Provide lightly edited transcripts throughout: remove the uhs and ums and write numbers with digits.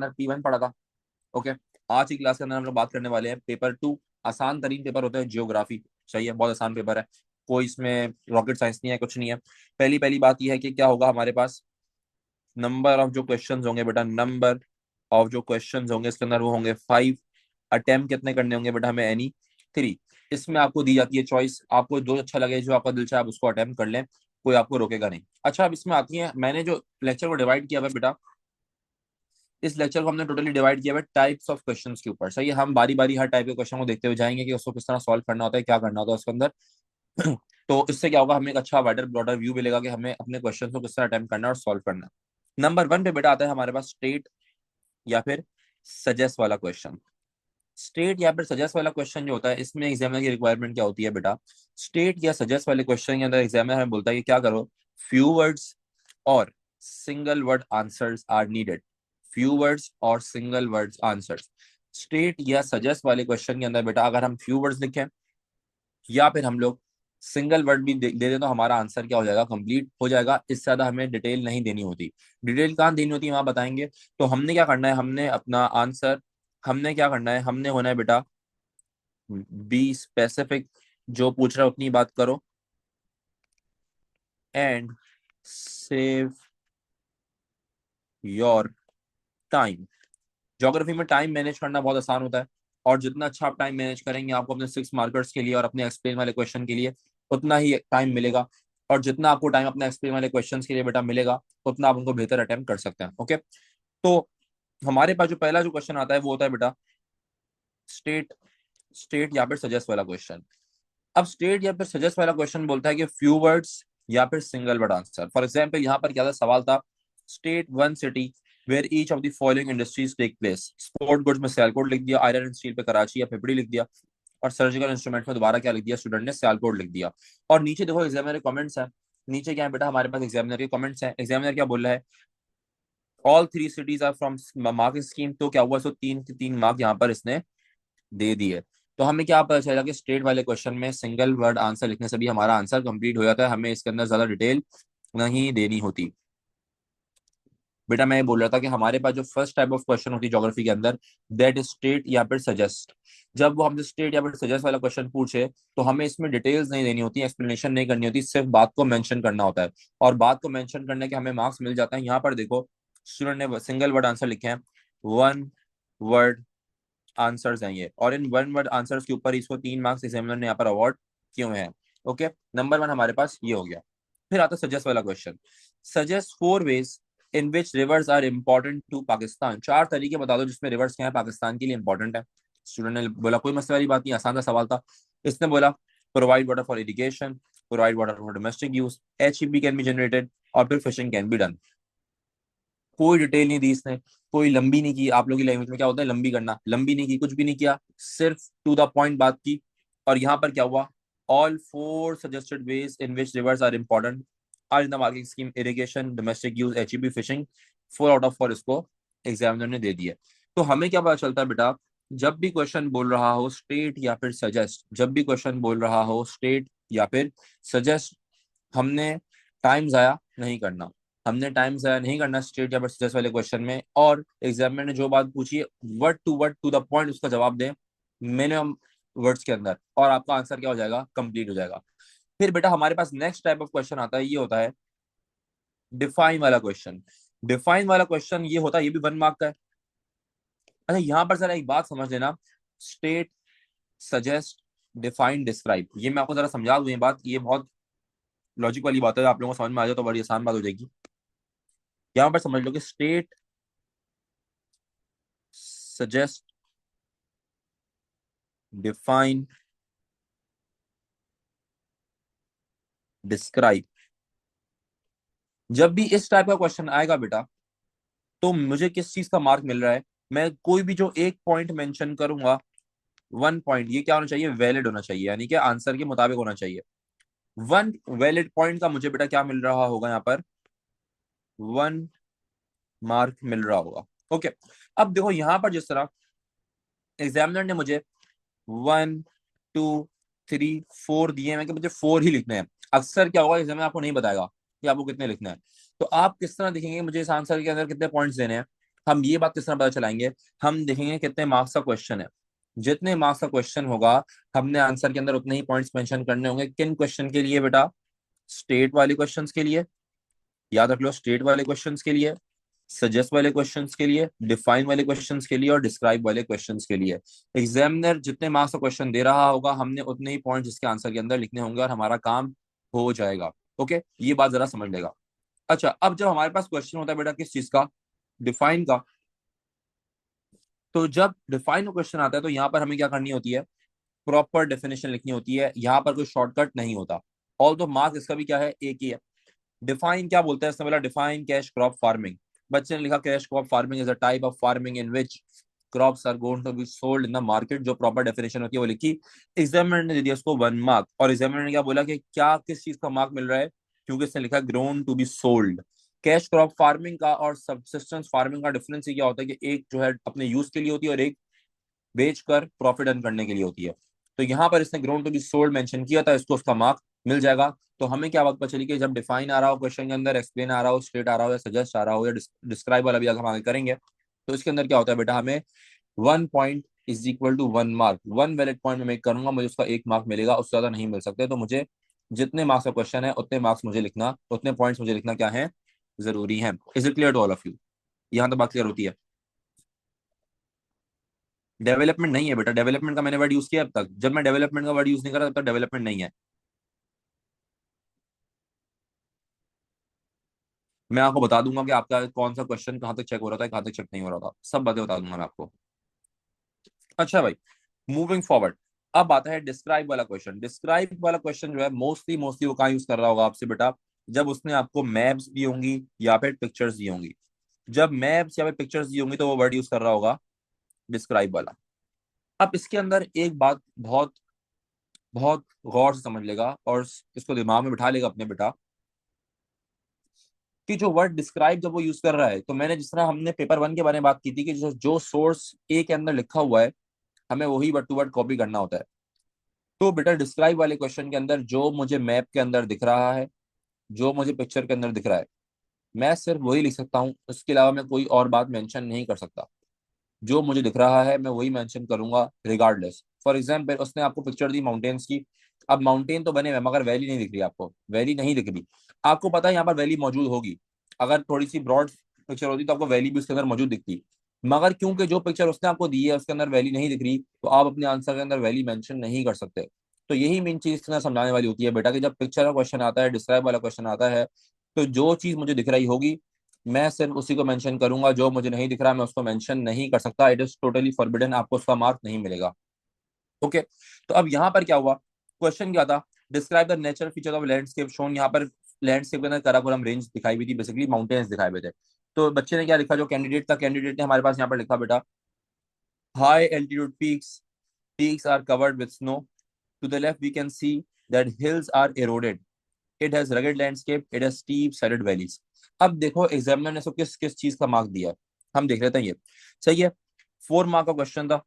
अंदर P1 पढ़ा था। ओके, आज की क्लास के अंदर हम लोग बात करने वाले हैं पेपर 2। आसान तरीन पेपर होता है जियोग्राफी। सही है, बहुत आसान पेपर है, कोई इसमें रॉकेट साइंस नहीं है, कुछ नहीं है। पहली पहली बात यह है कि क्या होगा हमारे पास नंबर ऑफ जो क्वेश्चंस होंगे बेटा, नंबर ऑफ जो क्वेश्चंस होंगे इसके अंदर वो होंगे 5। अटेम्प्ट कितने करने होंगे बेटा हमें, एनी 3। इसमें आपको दी जाती है चॉइस, आपको जो अच्छा लगे, जो आपका दिल चाहे आप उसको अटेम्प्ट कर लें, कोई आपको रोकेगा नहीं। अच्छा, अब इसमें आती है, मैंने जो लेक्चर को डिवाइड किया हुआ है बेटा, इस लेक्चर को हमने टोटली डिवाइड किया हुआ है टाइप्स ऑफ क्वेश्चंस के ऊपर। सही है, हम बारी बारी हर टाइप के क्वेश्चन को देखते हुए जाएंगे कि उसको किस तरह सॉल्व करना होता है, क्या करना होता है उसके अंदर। तो इससे क्या होगा, हमें एक अच्छा वाइडर ब्रॉडर व्यू मिलेगा कि हमें अपने क्वेश्चन को किस तरह अटेम्प्ट करना है और सॉल्व करना है। नंबर 1 पे बेटा आता है हमारे पास स्टेट या फिर सजेस्ट वाला क्वेश्चन। स्टेट या फिर सजेस्ट वाला क्वेश्चन जो होता है, इसमें एग्जामिनर की रिक्वायरमेंट क्या होती है बेटा, स्टेट या सजेस्ट वाले क्वेश्चन के अंदर एग्जामिनर हमें बोलता है कि क्या करो, फ्यू वर्ड्स और single word answers are needed. Few words और सिंगल वर्ड्स आंसर्स। स्टेट या सजेस्ट वाले क्वेश्चन के अंदर बेटा अगर हम फ्यू वर्ड्स लिखें या फिर हम लोग सिंगल वर्ड भी दे दें तो हमारा आंसर क्या हो जाएगा, कंप्लीट हो जाएगा। इससे ज्यादा हमें डिटेल नहीं देनी होती। डिटेल कहाँ देनी होती है वहां बताएंगे। तो हमने क्या करना है, हमने अपना आंसर, हमने क्या करना है, हमने होना है बेटा बी स्पेसिफिक, जो पूछ रहा है उतनी बात करो and save your time. Geography में टाइम मैनेज करना बहुत आसान होता है, और जितना अच्छा आप टाइम मैनेज करेंगे आपको अपने 6 मार्कर्स के लिए और अपने एक्सप्लेन वाले क्वेश्चन के लिए उतना ही टाइम मिलेगा। और जितना आपको टाइम अपने एक्सप्लेन वाले क्वेश्चंस के लिए बेटा मिलेगा, उतना आप उनको बेहतर अटेम्प्ट कर सकते हैं। ओके, तो हमारे पास जो पहला जो क्वेश्चन आता है वो होता है बेटा स्टेट, स्टेट या फिर सजेस्ट वाला क्वेश्चन। अब स्टेट या फिर सजेस्ट वाला क्वेश्चन बोलता है कि फ्यू वर्ड्स या फिर single word answer. For example यहाँ पर क्या था, सवाल था state one city where each of the following industries take place. Sport goods में सियालकोट लिख दिया, आयरन एंड स्टील पे कराची या पिपड़ी लिख दिया, और सर्जिकल इंस्ट्रूमेंट में दोबारा क्या लिख दिया, स्टूडेंट ने सियालकोट लिख दिया। और नीचे देखो एग्जामिनर के कमेंट्स है। नीचे क्या है बेटा, हमारे पास एग्जामिनर के कमेंट्स है। एग्जामिनर क्या बोल रहा है, all 3 cities are from marking scheme. तो क्या हुआ, सो 3 मार्क यहाँ पर इसने दे दिए। तो हमें क्या पता चला कि स्टेट वाले क्वेश्चन में सिंगल वर्ड आंसर लिखने से भी हमारा आंसर कंप्लीट हो जाता है, हमें इसके अंदर ज्यादा डिटेल नहीं देनी होती। बेटा मैं ये बोल रहा था कि हमारे पास जो फर्स्ट टाइप ऑफ क्वेश्चन होती है ज्योग्राफी के अंदर, दैट इज स्टेट या फिर सजेस्ट। जब वो हमसे स्टेट या फिर सजेस्ट वाला क्वेश्चन पूछे तो हमें इसमें डिटेल्स नहीं देनी होती, एक्सप्लेनेशन नहीं करनी होती, सिर्फ बात को मेंशन करना होता है। और बात को मेंशन करने के हमें मार्क्स मिल जाते हैं। यहाँ पर देखो स्टूडेंट ने सिंगल वर्ड आंसर लिखे हैं, 1 वर्ड आंसर्स हैं ये, और इन 1 वर्ड आंसर्स के ऊपर इसको 3 मार्क्स एग्जामिनर ने यहाँ पर अवार्ड किए हुए हैं। ओके, नंबर 1 हमारे पास ये हो गया। फिर आता है सजेस्ट वाला क्वेश्चन। Suggest 4 ways in which rivers are important to Pakistan. 4 तरीके बता दो जिसमें रिवर्स क्या है पाकिस्तान के लिए इंपॉर्टेंट है। स्टूडेंट ने बोला कोई मसले वाली बात नहीं, आसान सा सवाल था। इसने बोला provide water for irrigation, provide water for domestic use, HEB can be generated, और फिर फिशिंग कैन बी डन। कोई डिटेल नहीं दी इसने, कोई लंबी नहीं की। आप लोगों की लैंग्वेज में क्या होता है लंबी करना, लंबी नहीं की, कुछ भी नहीं किया, सिर्फ टू द पॉइंट बात की। और यहाँ पर क्या हुआ, all 4 suggested ways in which rivers are important are in the marking scheme, irrigation, domestic use, HEB, fishing. 4 out of 4 इसको एग्जामिनर ने दे दिया। तो हमें क्या पता चलता है बेटा, जब भी क्वेश्चन बोल रहा हो स्टेट या फिर सजेस्ट, जब भी क्वेश्चन बोल रहा हो स्टेट या फिर सजेस्ट, हमने टाइम जाया नहीं करना। हमने टाइम जाया नहीं करना स्टेट या फिर सजेस्ट वाले क्वेश्चन में, और एग्जामिनर ने जो बात पूछी है वर्ड टू द पॉइंट उसका जवाब दें मिनिमम वर्ड्स के अंदर, और आपका आंसर क्या हो जाएगा, कंप्लीट हो जाएगा। फिर बेटा हमारे पास नेक्स्ट टाइप ऑफ क्वेश्चन आता है, ये होता है डिफाइन वाला क्वेश्चन। डिफाइन वाला क्वेश्चन ये होता है, ये भी 1 मार्क का है। अच्छा यहाँ पर जरा एक बात समझ लेना, स्टेट, सजेस्ट, डिफाइन, डिस्क्राइब, ये मैं आपको जरा समझा दूं। ये बात ये बहुत लॉजिक वाली बात है, आप लोगों को समझ में आ जाए तो बड़ी आसान बात हो जाएगी। यहाँ पर समझ लो कि स्टेट, सजेस्ट, डिफाइन, डिस्क्राइब, जब भी इस टाइप का क्वेश्चन आएगा बेटा, तो मुझे किस चीज का मार्क मिल रहा है, मैं कोई भी जो एक पॉइंट मेंशन करूंगा, 1 पॉइंट, ये क्या होना चाहिए, वैलिड होना चाहिए, यानी कि आंसर के मुताबिक होना चाहिए। 1 वैलिड पॉइंट का मुझे बेटा क्या मिल रहा होगा, यहाँ पर 1 मार्क मिल रहा होगा। ओके, अब देखो यहाँ पर जिस तरह एग्जामिनर ने मुझे 1 2 3 4 दिए हैं कि मुझे 4 ही लिखने हैं। अक्सर क्या होगा एग्जाम में आपको नहीं बताएगा कि आपको कितने लिखने हैं, तो आप किस तरह देखेंगे मुझे इस आंसर के अंदर कितने पॉइंट्स देने हैं। हम ये बात किस तरह पता चलाएंगे, हम देखेंगे कितने मार्क्स का क्वेश्चन है। जितने मार्क्स का क्वेश्चन होगा, हमने आंसर के अंदर उतने ही पॉइंट्स मेंशन करने होंगे। किन क्वेश्चन के लिए बेटा? स्टेट वाले क्वेश्चंस के लिए, याद रख लो, स्टेट वाले क्वेश्चंस के लिए, सजेस्ट वाले क्वेश्चंस के लिए, डिफाइन वाले क्वेश्चंस के लिए और डिस्क्राइब वाले क्वेश्चंस के लिए। एग्जामिनर जितने मार्क्स का क्वेश्चन दे रहा होगा, हमने उतने ही पॉइंट्स इसके आंसर के अंदर लिखने होंगे और हमारा काम हो जाएगा। ओके, ये बात जरा समझ लेगा। अच्छा, अब जब हमारे पास क्वेश्चन होता है बेटा किस चीज का? डिफाइन का। तो जब डिफाइन क्वेश्चन आता है तो यहाँ पर हमें क्या करनी होती है? प्रॉपर डेफिनेशन लिखनी होती है। यहाँ पर कोई शॉर्टकट नहीं होता। ऑल दो मार्क्स इसका भी क्या है? एक ही है। डिफाइन क्या बोलते हैं? इसने बोला डिफाइन कैश क्रॉप फार्मिंग। बच्चे ने लिखा cash crop farming is a type of farming in which crops are going to be sold in the market. जो प्रॉपर डेफिनेशन होती है वो लिखी। एग्जामिनर ने दे दिया उसको 1 मार्क। और एग्जामिनर ने क्या बोला कि क्या किस चीज का मार्क मिल रहा है? क्योंकि इसने लिखा grown to be sold. Cash crop farming का और सब्सिस्टेंस फार्मिंग का डिफरेंस ये क्या होता है कि एक जो है अपने यूज के लिए होती है और एक बेचकर प्रॉफिट अर्न करने के लिए होती है। तो यहाँ पर इसने grown to be sold mention किया था, इसको उसका मार्क मिल जाएगा। तो हमें क्या बात पता चली कि जब डिफाइन आ रहा हो क्वेश्चन के अंदर, एक्सप्लेन आ रहा हो, स्टेट आ रहा हो, या सजेस्ट आ रहा हो, या डिस्क्राइब वाला भी अगर हम आगे करेंगे, तो इसके अंदर क्या होता है बेटा? हमें 1 point is equal to 1 mark. 1 valid point में मेक करूंगा, मुझे उसका 1 मार्क मिलेगा, उससे ज्यादा नहीं मिल सकते। तो मुझे जितने मार्क्स का क्वेश्चन है उतने मार्क्स मुझे लिखना, उतने पॉइंट्स मुझे लिखना क्या है? जरूरी है। Is it clear to all of you? यहाँ तो बात क्लियर होती है। डेवलपमेंट नहीं है बेटा, डेवलपमेंट का मैंने वर्ड यूज किया अब तक। जब मैं डेवलपमेंट का वर्ड यूज नहीं कर रहा तब तक डेवलपमेंट नहीं है। मैं आपको बता दूंगा कि आपका कौन सा क्वेश्चन कहाँ तक चेक हो रहा था, कहाँ तक चेक नहीं हो रहा था, सब बातें बता दूंगा मैं आपको। अच्छा भाई, मूविंग फॉरवर्ड। अब आता है डिस्क्राइब वाला क्वेश्चन। डिस्क्राइब वाला क्वेश्चन जो है मोस्टली मोस्टली वो कहाँ यूज कर रहा होगा आपसे बेटा? जब उसने आपको मैप्स दी होंगी या फिर पिक्चर्स दी होंगी। जब मैप्स या फिर पिक्चर्स दी होंगी तो वो वर्ड यूज कर रहा होगा डिस्क्राइब वाला। अब इसके अंदर एक बात बहुत बहुत गौर से समझ लेगा और इसको दिमाग में बिठा लेगा अपने बेटा, कि जो वर्ड डिस्क्राइब जब वो यूज कर रहा है, तो मैंने जिस तरह हमने पेपर 1 के बारे में बात की थी कि जो सोर्स ए के अंदर लिखा हुआ है, हमें वही वर्ड टू वर्ड कॉपी करना होता है। तो बेटा डिस्क्राइब वाले क्वेश्चन के अंदर जो मुझे मैप के अंदर दिख रहा है, जो मुझे पिक्चर के अंदर दिख रहा है, मैं सिर्फ वही लिख सकता हूँ। उसके अलावा मैं कोई और बात मेंशन नहीं कर सकता। जो मुझे दिख रहा है मैं वही मेंशन करूंगा रिगार्डलेस। फॉर एग्जाम्पल, उसने आपको पिक्चर दी माउंटेन्स की। अब माउंटेन तो बने हुए हैं, मगर वैली नहीं दिख रही आपको, वैली नहीं दिख रही। आपको पता है यहाँ पर वैली मौजूद होगी। अगर थोड़ी सी ब्रॉड पिक्चर होती तो आपको वैली भी उसके अंदर मौजूद दिखती। मगर क्योंकि जो पिक्चर उसने आपको दी है उसके अंदर वैली नहीं दिख रही, तो आप अपने आंसर के अंदर वैली मेंशन नहीं कर सकते। तो यही मेन चीज इसके अंदर समझाने वाली होती है बेटा, कि जब पिक्चर का क्वेश्चन आता है, डिस्क्राइब वाला क्वेश्चन आता है, तो जो चीज मुझे दिख रही होगी मैं सिर्फ उसी को मेंशन करूंगा। जो मुझे नहीं दिख रहा मैं उसको मेंशन नहीं कर सकता। इट इज टोटली फॉरबिडन, आपको उसका मार्क नहीं मिलेगा। ओके। तो अब यहाँ पर क्या हुआ? क्वेश्चन क्या था? Describe the natural feature of landscape shown. यहाँ पर लैंडस्केप के अंदर कराकोरम रेंज दिखाई हुई थी, बेसिकली माउंटेन्स दिखाए हुए थे। तो बच्चे ने क्या लिखा? जो कैंडिडेट था, कैंडिडेट ने हमारे पास यहाँ पर लिखा बेटा, high altitude peaks are covered with snow. To the left we can see that hills are eroded. It has rugged landscape, it has steep sided valleys. अब देखो एग्जामिनर ने इसको किस किस चीज का मार्क दिया है, हम देख लेते हैं। ये सही है, 4 मार्क का क्वेश्चन था।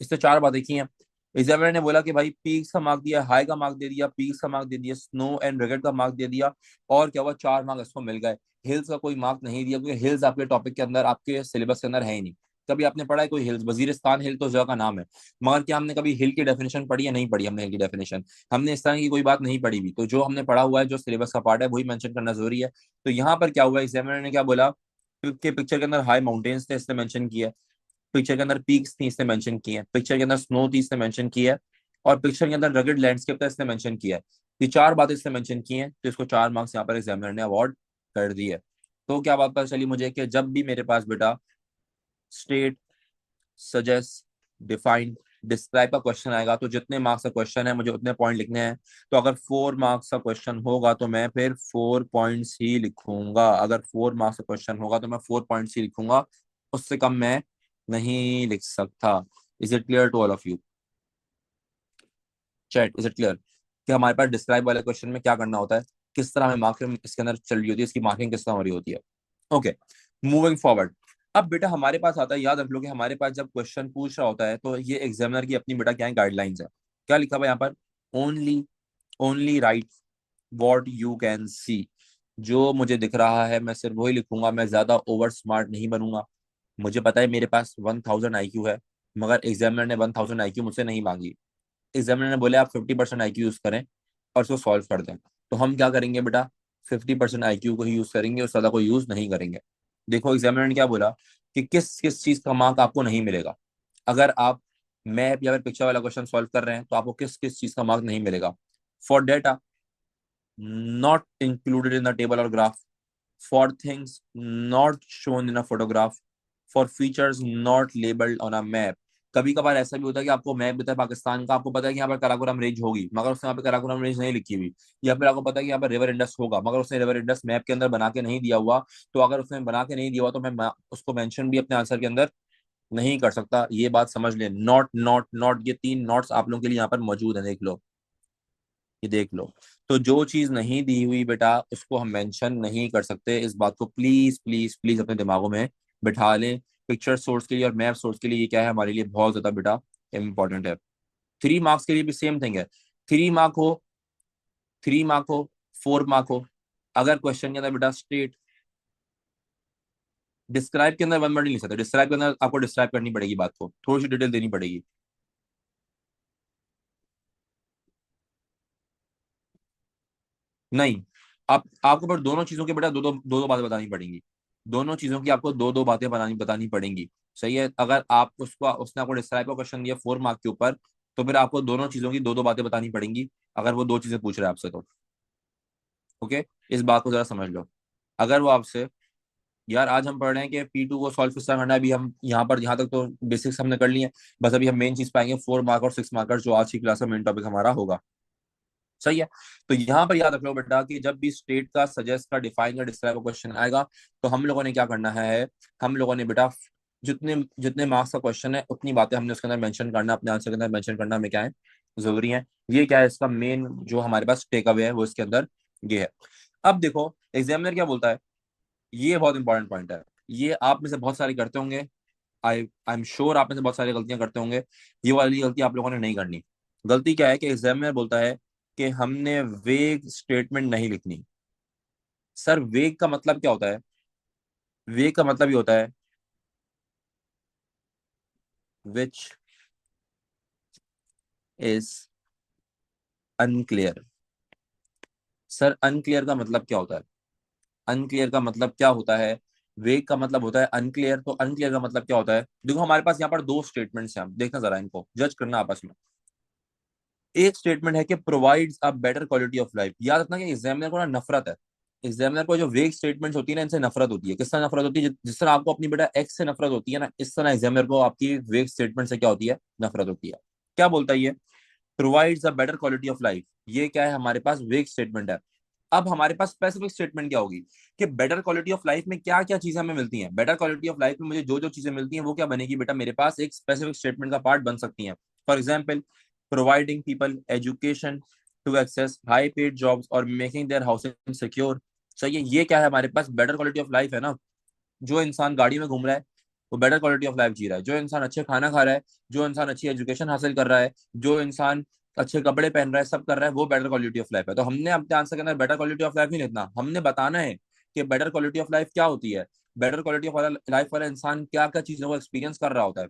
इससे 4 बातें की हैं। एग्जामिनर ने बोला कि भाई पीक्स का मार्क दिया, हाई का मार्क दे दिया, पीक्स का मार्क दे दिया, स्नो एंड रगड़ का मार्क दे दिया, और क्या हुआ? 4 मार्क इसको मिल गए। हिल्स का कोई मार्क नहीं दिया, क्योंकि हिल्स आपके टॉपिक के अंदर, आपके सिलेबस के अंदर है ही नहीं। कभी आपने पढ़ा है कोई हिल्स? वजीरिस्तान हिल तो जगह का नाम है, मगर क्या हमने कभी हिल की डेफिनेशन पढ़ी है? नहीं पढ़ी हमने हिल की डेफिनेशन। हमने इस तरह की कोई बात नहीं पढ़ी भी। तो जो हमने पढ़ा हुआ है, जो सिलेबस का पार्ट है, वही मेंशन करना जरूरी है। तो यहाँ पर क्या हुआ? एग्जामिनर ने क्या बोला कि पिक्चर के अंदर हाई माउंटेन्स थे, इसने मेंशन किया। पिक्चर के अंदर पीक्स थी, इसने मेंशन की है। पिक्चर के अंदर स्नो थी, इसने मेंशन की है। और पिक्चर के अंदर रगड लैंडस्केप था, इसने मेंशन किया है। ये 4 बातें इसने मेंशन की हैं, तो इसको 4 मार्क्स यहाँ पर एग्जामिनर ने अवार्ड कर दिए। तो क्या बात पता चली मुझे? कि जब भी मेरे पास बेटा स्टेट, सजेस्ट, डिफाइन, डिस्क्राइब का क्वेश्चन आएगा, तो जितने मार्क्स का क्वेश्चन है मुझे उतने पॉइंट लिखने हैं। तो अगर 4 मार्क्स का क्वेश्चन होगा तो मैं फिर 4 पॉइंट्स ही लिखूंगा। अगर 4 मार्क्स का क्वेश्चन होगा तो मैं 4 पॉइंट्स ही लिखूंगा, उससे कम मैं नहीं लिख सकता। Is it clear to all of you? Chat, is it clear कि हमारे पास डिस्क्राइब वाले क्वेश्चन में क्या करना होता है, किस तरह हमें मार्किंग इसके अंदर चल रही होती है, इसकी मार्किंग किस तरह हो रही होती है? Okay, moving forward. अब बेटा हमारे पास आता है, याद रख लो कि हमारे पास जब क्वेश्चन पूछ रहा होता है तो ये एग्जामिनर की अपनी बेटा क्या है? गाइडलाइंस है। क्या लिखा हुआ है यहाँ पर? Only only right what you can see. जो मुझे दिख रहा है मैं सिर्फ वही लिखूंगा, मैं ज्यादा ओवर स्मार्ट नहीं बनूंगा। मुझे पता है मेरे पास 1000 IQ है, मगर एग्जामिनर ने 1000 IQ मुझसे नहीं मांगी। एग्जामिनर ने बोले आप 50% IQ यूज करें और उसको सॉल्व कर दें। तो हम क्या करेंगे बेटा, 50% IQ को ही यूज करेंगे, उस ज्यादा को यूज नहीं करेंगे। देखो एग्जामिनर ने क्या बोला कि किस किस चीज का मार्क आपको नहीं मिलेगा। अगर आप मैप या फिर पिक्चर वाला क्वेश्चन सॉल्व कर रहे हैं तो आपको किस किस चीज का मार्क नहीं मिलेगा। For data not included in the table or graph, for things not shown in a photograph, for features not labeled on a map। कभी कभार ऐसा भी होता है कि आपको मैप देता है पाकिस्तान का, आपको पता है कि यहाँ पर काराकोरम रेंज होगी मगर उसने यहाँ पे काराकोरम रेंज नहीं लिखी हुई, या फिर आपको पता है कि यहाँ पर रिवर इंडस होगा मगर उसने रिवर इंडस मैप के अंदर बना के नहीं दिया हुआ। तो अगर उसने बना के नहीं दिया हुआ तो मैं उसको मेंशन भी अपने आंसर के अंदर नहीं कर सकता। ये बात समझ लें, नॉट नॉट नॉट, ये 3 नॉट्स आप लोगों के लिए यहाँ पर मौजूद है, देख लो, ये देख लो। तो जो चीज नहीं दी हुई बेटा उसको हम मेंशन नहीं कर सकते। इस बात को प्लीज प्लीज प्लीज अपने दिमागों में बिठा लें। पिक्चर सोर्स के लिए और मैप सोर्स के लिए ये क्या है हमारे लिए बहुत ज्यादा बेटा इंपॉर्टेंट है। 3 मार्क्स के लिए भी सेम थिंग है। 3 मार्क हो, 3 मार्क हो, 4 मार्क हो, अगर क्वेश्चन के अंदर बेटा स्टेट डिस्क्राइब के अंदर 1 वर्ड नहीं लिख सकते, डिस्क्राइब के अंदर आपको डिस्क्राइब करनी पड़ेगी, बात को थोड़ी सी डिटेल देनी पड़ेगी। नहीं, आप आपको पर दोनों चीजों के बेटा दो दो बातें बतानी पड़ेंगी। दोनों चीजों की आपको दो दो बातें बतानी बतानी पड़ेंगी। सही है, अगर आप उसको उसने आपको डिस्क्राइब का क्वेश्चन दिया 4 मार्क के ऊपर, तो फिर आपको दोनों चीजों की दो दो बातें बतानी पड़ेंगी, अगर वो दो चीजें पूछ रहे हैं आपसे तो। ओके, इस बात को जरा समझ लो। अगर वो आपसे, यार आज हम पढ़ रहे हैं कि P2 को सॉल्व किस तरह करना है, अभी हम यहाँ पर यहाँ तक तो बेसिक्स हमने कर लिए हैं, बस अभी हम मेन चीज पाएंगे 4 मार्क और 6 मार्कर जो आज की क्लास का मेन टॉपिक हमारा होगा। सही है। तो यहाँ पर याद रख लो बेटा कि जब भी स्टेट का, सजेस्ट का, डिफाइन का, डिस्क्राइब का क्वेश्चन आएगा तो हम लोगों ने क्या करना है, हम लोगों ने बेटा जितने जितने मार्क्स का क्वेश्चन है उतनी बातें हमने उसके अंदर मेंशन करना, अपने आंसर के अंदर मेंशन करना हमें क्या है, जरूरी है। ये क्या है, इसका मेन जो हमारे पास टेक अवे है वो इसके अंदर ये है। अब देखो एग्जामिनर क्या बोलता है, ये बहुत इंपॉर्टेंट पॉइंट है। ये आप में से बहुत सारे करते होंगे, आई एम श्योर आप में से बहुत सारी गलतियां करते होंगे। ये वाली गलती आप लोगों ने नहीं करनी। गलती क्या है कि एग्जामिनर बोलता है कि हमने वेग स्टेटमेंट नहीं लिखनी। सर वेग का मतलब क्या होता है, वेग का मतलब ये होता है which is unclear. Sir unclear का मतलब क्या होता है, अनक्लियर का मतलब क्या होता है, वेग का मतलब होता है अनक्लियर। तो अनक्लियर का मतलब क्या होता है, देखो हमारे पास यहाँ पर दो स्टेटमेंट्स हैं, देखना जरा इनको जज करना आपस में। एक स्टेटमेंट है कि provides a better quality of life. याद रखना कि एग्जामिनर को ना नफरत है, एग्जामिनर को जो वेग स्टेटमेंट्स होती है ना इनसे नफरत होती है। किस तरह नफरत होती है, जिस तरह आपको अपनी बेटा एक्स से नफरत होती है ना, इस तरह एग्जामिनर को आपकी वेग स्टेटमेंट से क्या होती है, नफरत होती है। क्या बोलता है ये, provides a better quality of life, ये क्या है हमारे पास वेग स्टेटमेंट है। अब हमारे पास स्पेसिफिक स्टेटमेंट क्या होगी कि बेटर क्वालिटी ऑफ लाइफ में क्या क्या चीजें हमें मिलती हैं। बेटर क्वालिटी ऑफ लाइफ में मुझे जो जो चीजें मिलती हैं वो क्या बनेगी बेटा, मेरे पास एक स्पेसिफिक स्टेटमेंट का पार्ट बन सकती हैं। For example, providing people education to access high paid jobs और मेकिंग देयर हाउसिंग सिक्योर। सही है, ये क्या है हमारे पास, बेटर क्वालिटी ऑफ लाइफ है ना। जो इंसान गाड़ी में घूम रहा है वो बेटर क्वालिटी ऑफ लाइफ जी रहा है, जो इंसान अच्छे खाना खा रहा है, जो इंसान अच्छी एजुकेशन हासिल कर रहा है, जो इंसान अच्छे कपड़े पहन रहा है, सब कर रहा है, वो बेटर क्वालिटी ऑफ लाइफ है। तो हमने अपने आंसर के अंदर बेटर क्वालिटी ऑफ लाइफ नहीं लिखना, हमने बताना है कि बेटर क्वालिटी ऑफ लाइफ क्या होती है, बेटर क्वालिटी ऑफ लाइफ वाला इंसान क्या क्या चीजों को एक्सपीरियंस कर रहा होता है।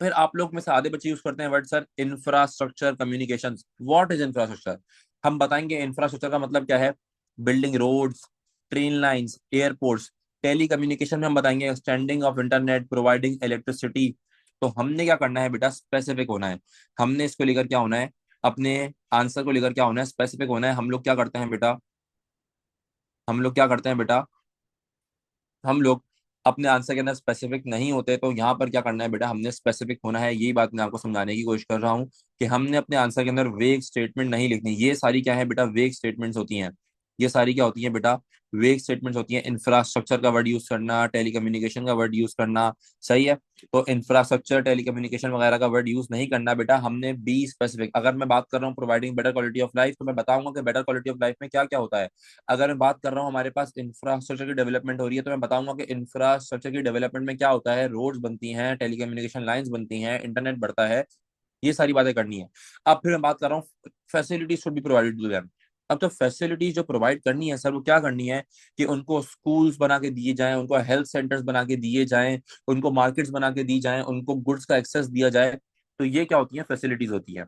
फिर आप लोग में से आधे बच्चे यूज करते हैं word sir infrastructure communication. What is infrastructure, हम बताएंगे इंफ्रास्ट्रक्चर का मतलब क्या है, building, roads, train lines, airports. Telecommunication में हम बताएंगे extending of internet, providing electricity. तो हमने क्या करना है बेटा, स्पेसिफिक होना है। हमने इसको लेकर क्या होना है, अपने आंसर को लेकर क्या होना है, स्पेसिफिक होना है। हम लोग क्या करते हैं बेटा, हम लोग क्या करते हैं बेटा, हम लोग अपने आंसर के अंदर स्पेसिफिक नहीं होते। तो यहाँ पर क्या करना है बेटा, हमने स्पेसिफिक होना है। यही बात मैं आपको समझाने की कोशिश कर रहा हूँ कि हमने अपने आंसर के अंदर वेग स्टेटमेंट नहीं लिखनी। ये सारी क्या है बेटा, वेग स्टेटमेंट्स होती हैं। ये सारी क्या होती हैं बेटा, वेग स्टेटमेंट्स होती हैं। इंफ्रास्ट्रक्चर का वर्ड यूज करना, टेलीकम्युनिकेशन का वर्ड यूज करना। सही है, तो इंफ्रास्ट्रक्चर, टेलीकम्युनिकेशन वगैरह का वर्ड यूज नहीं करना बेटा, हमने बी स्पेसिफिक। अगर मैं बात कर रहा हूँ providing better quality of life, तो मैं बताऊंगा कि बेटर क्वालिटी ऑफ लाइफ में क्या क्या होता है। अगर मैं बात कर रहा हूँ हमारे पास इंफ्रास्ट्रक्चर की डेवलपमेंट हो रही है, तो मैं बताऊंगा कि इंफ्रास्ट्रक्चर की डेवलपमेंट में क्या होता है, रोड्स बनती हैं, टेलीकम्युनिकेशन लाइंस बनती हैं, इंटरनेट बढ़ता है। ये सारी बातें करनी है। अब फिर मैं बात कर रहा हूँ facility should be provided to them. अब तो फैसिलिटीज जो प्रोवाइड करनी है सर, वो क्या करनी है कि उनको स्कूल्स बना के दिए जाएं, उनको हेल्थ सेंटर्स बना के दिए जाएं, उनको मार्केट्स बना के दी जाएं, उनको गुड्स का एक्सेस दिया जाए। तो ये क्या होती है, फैसिलिटीज होती है।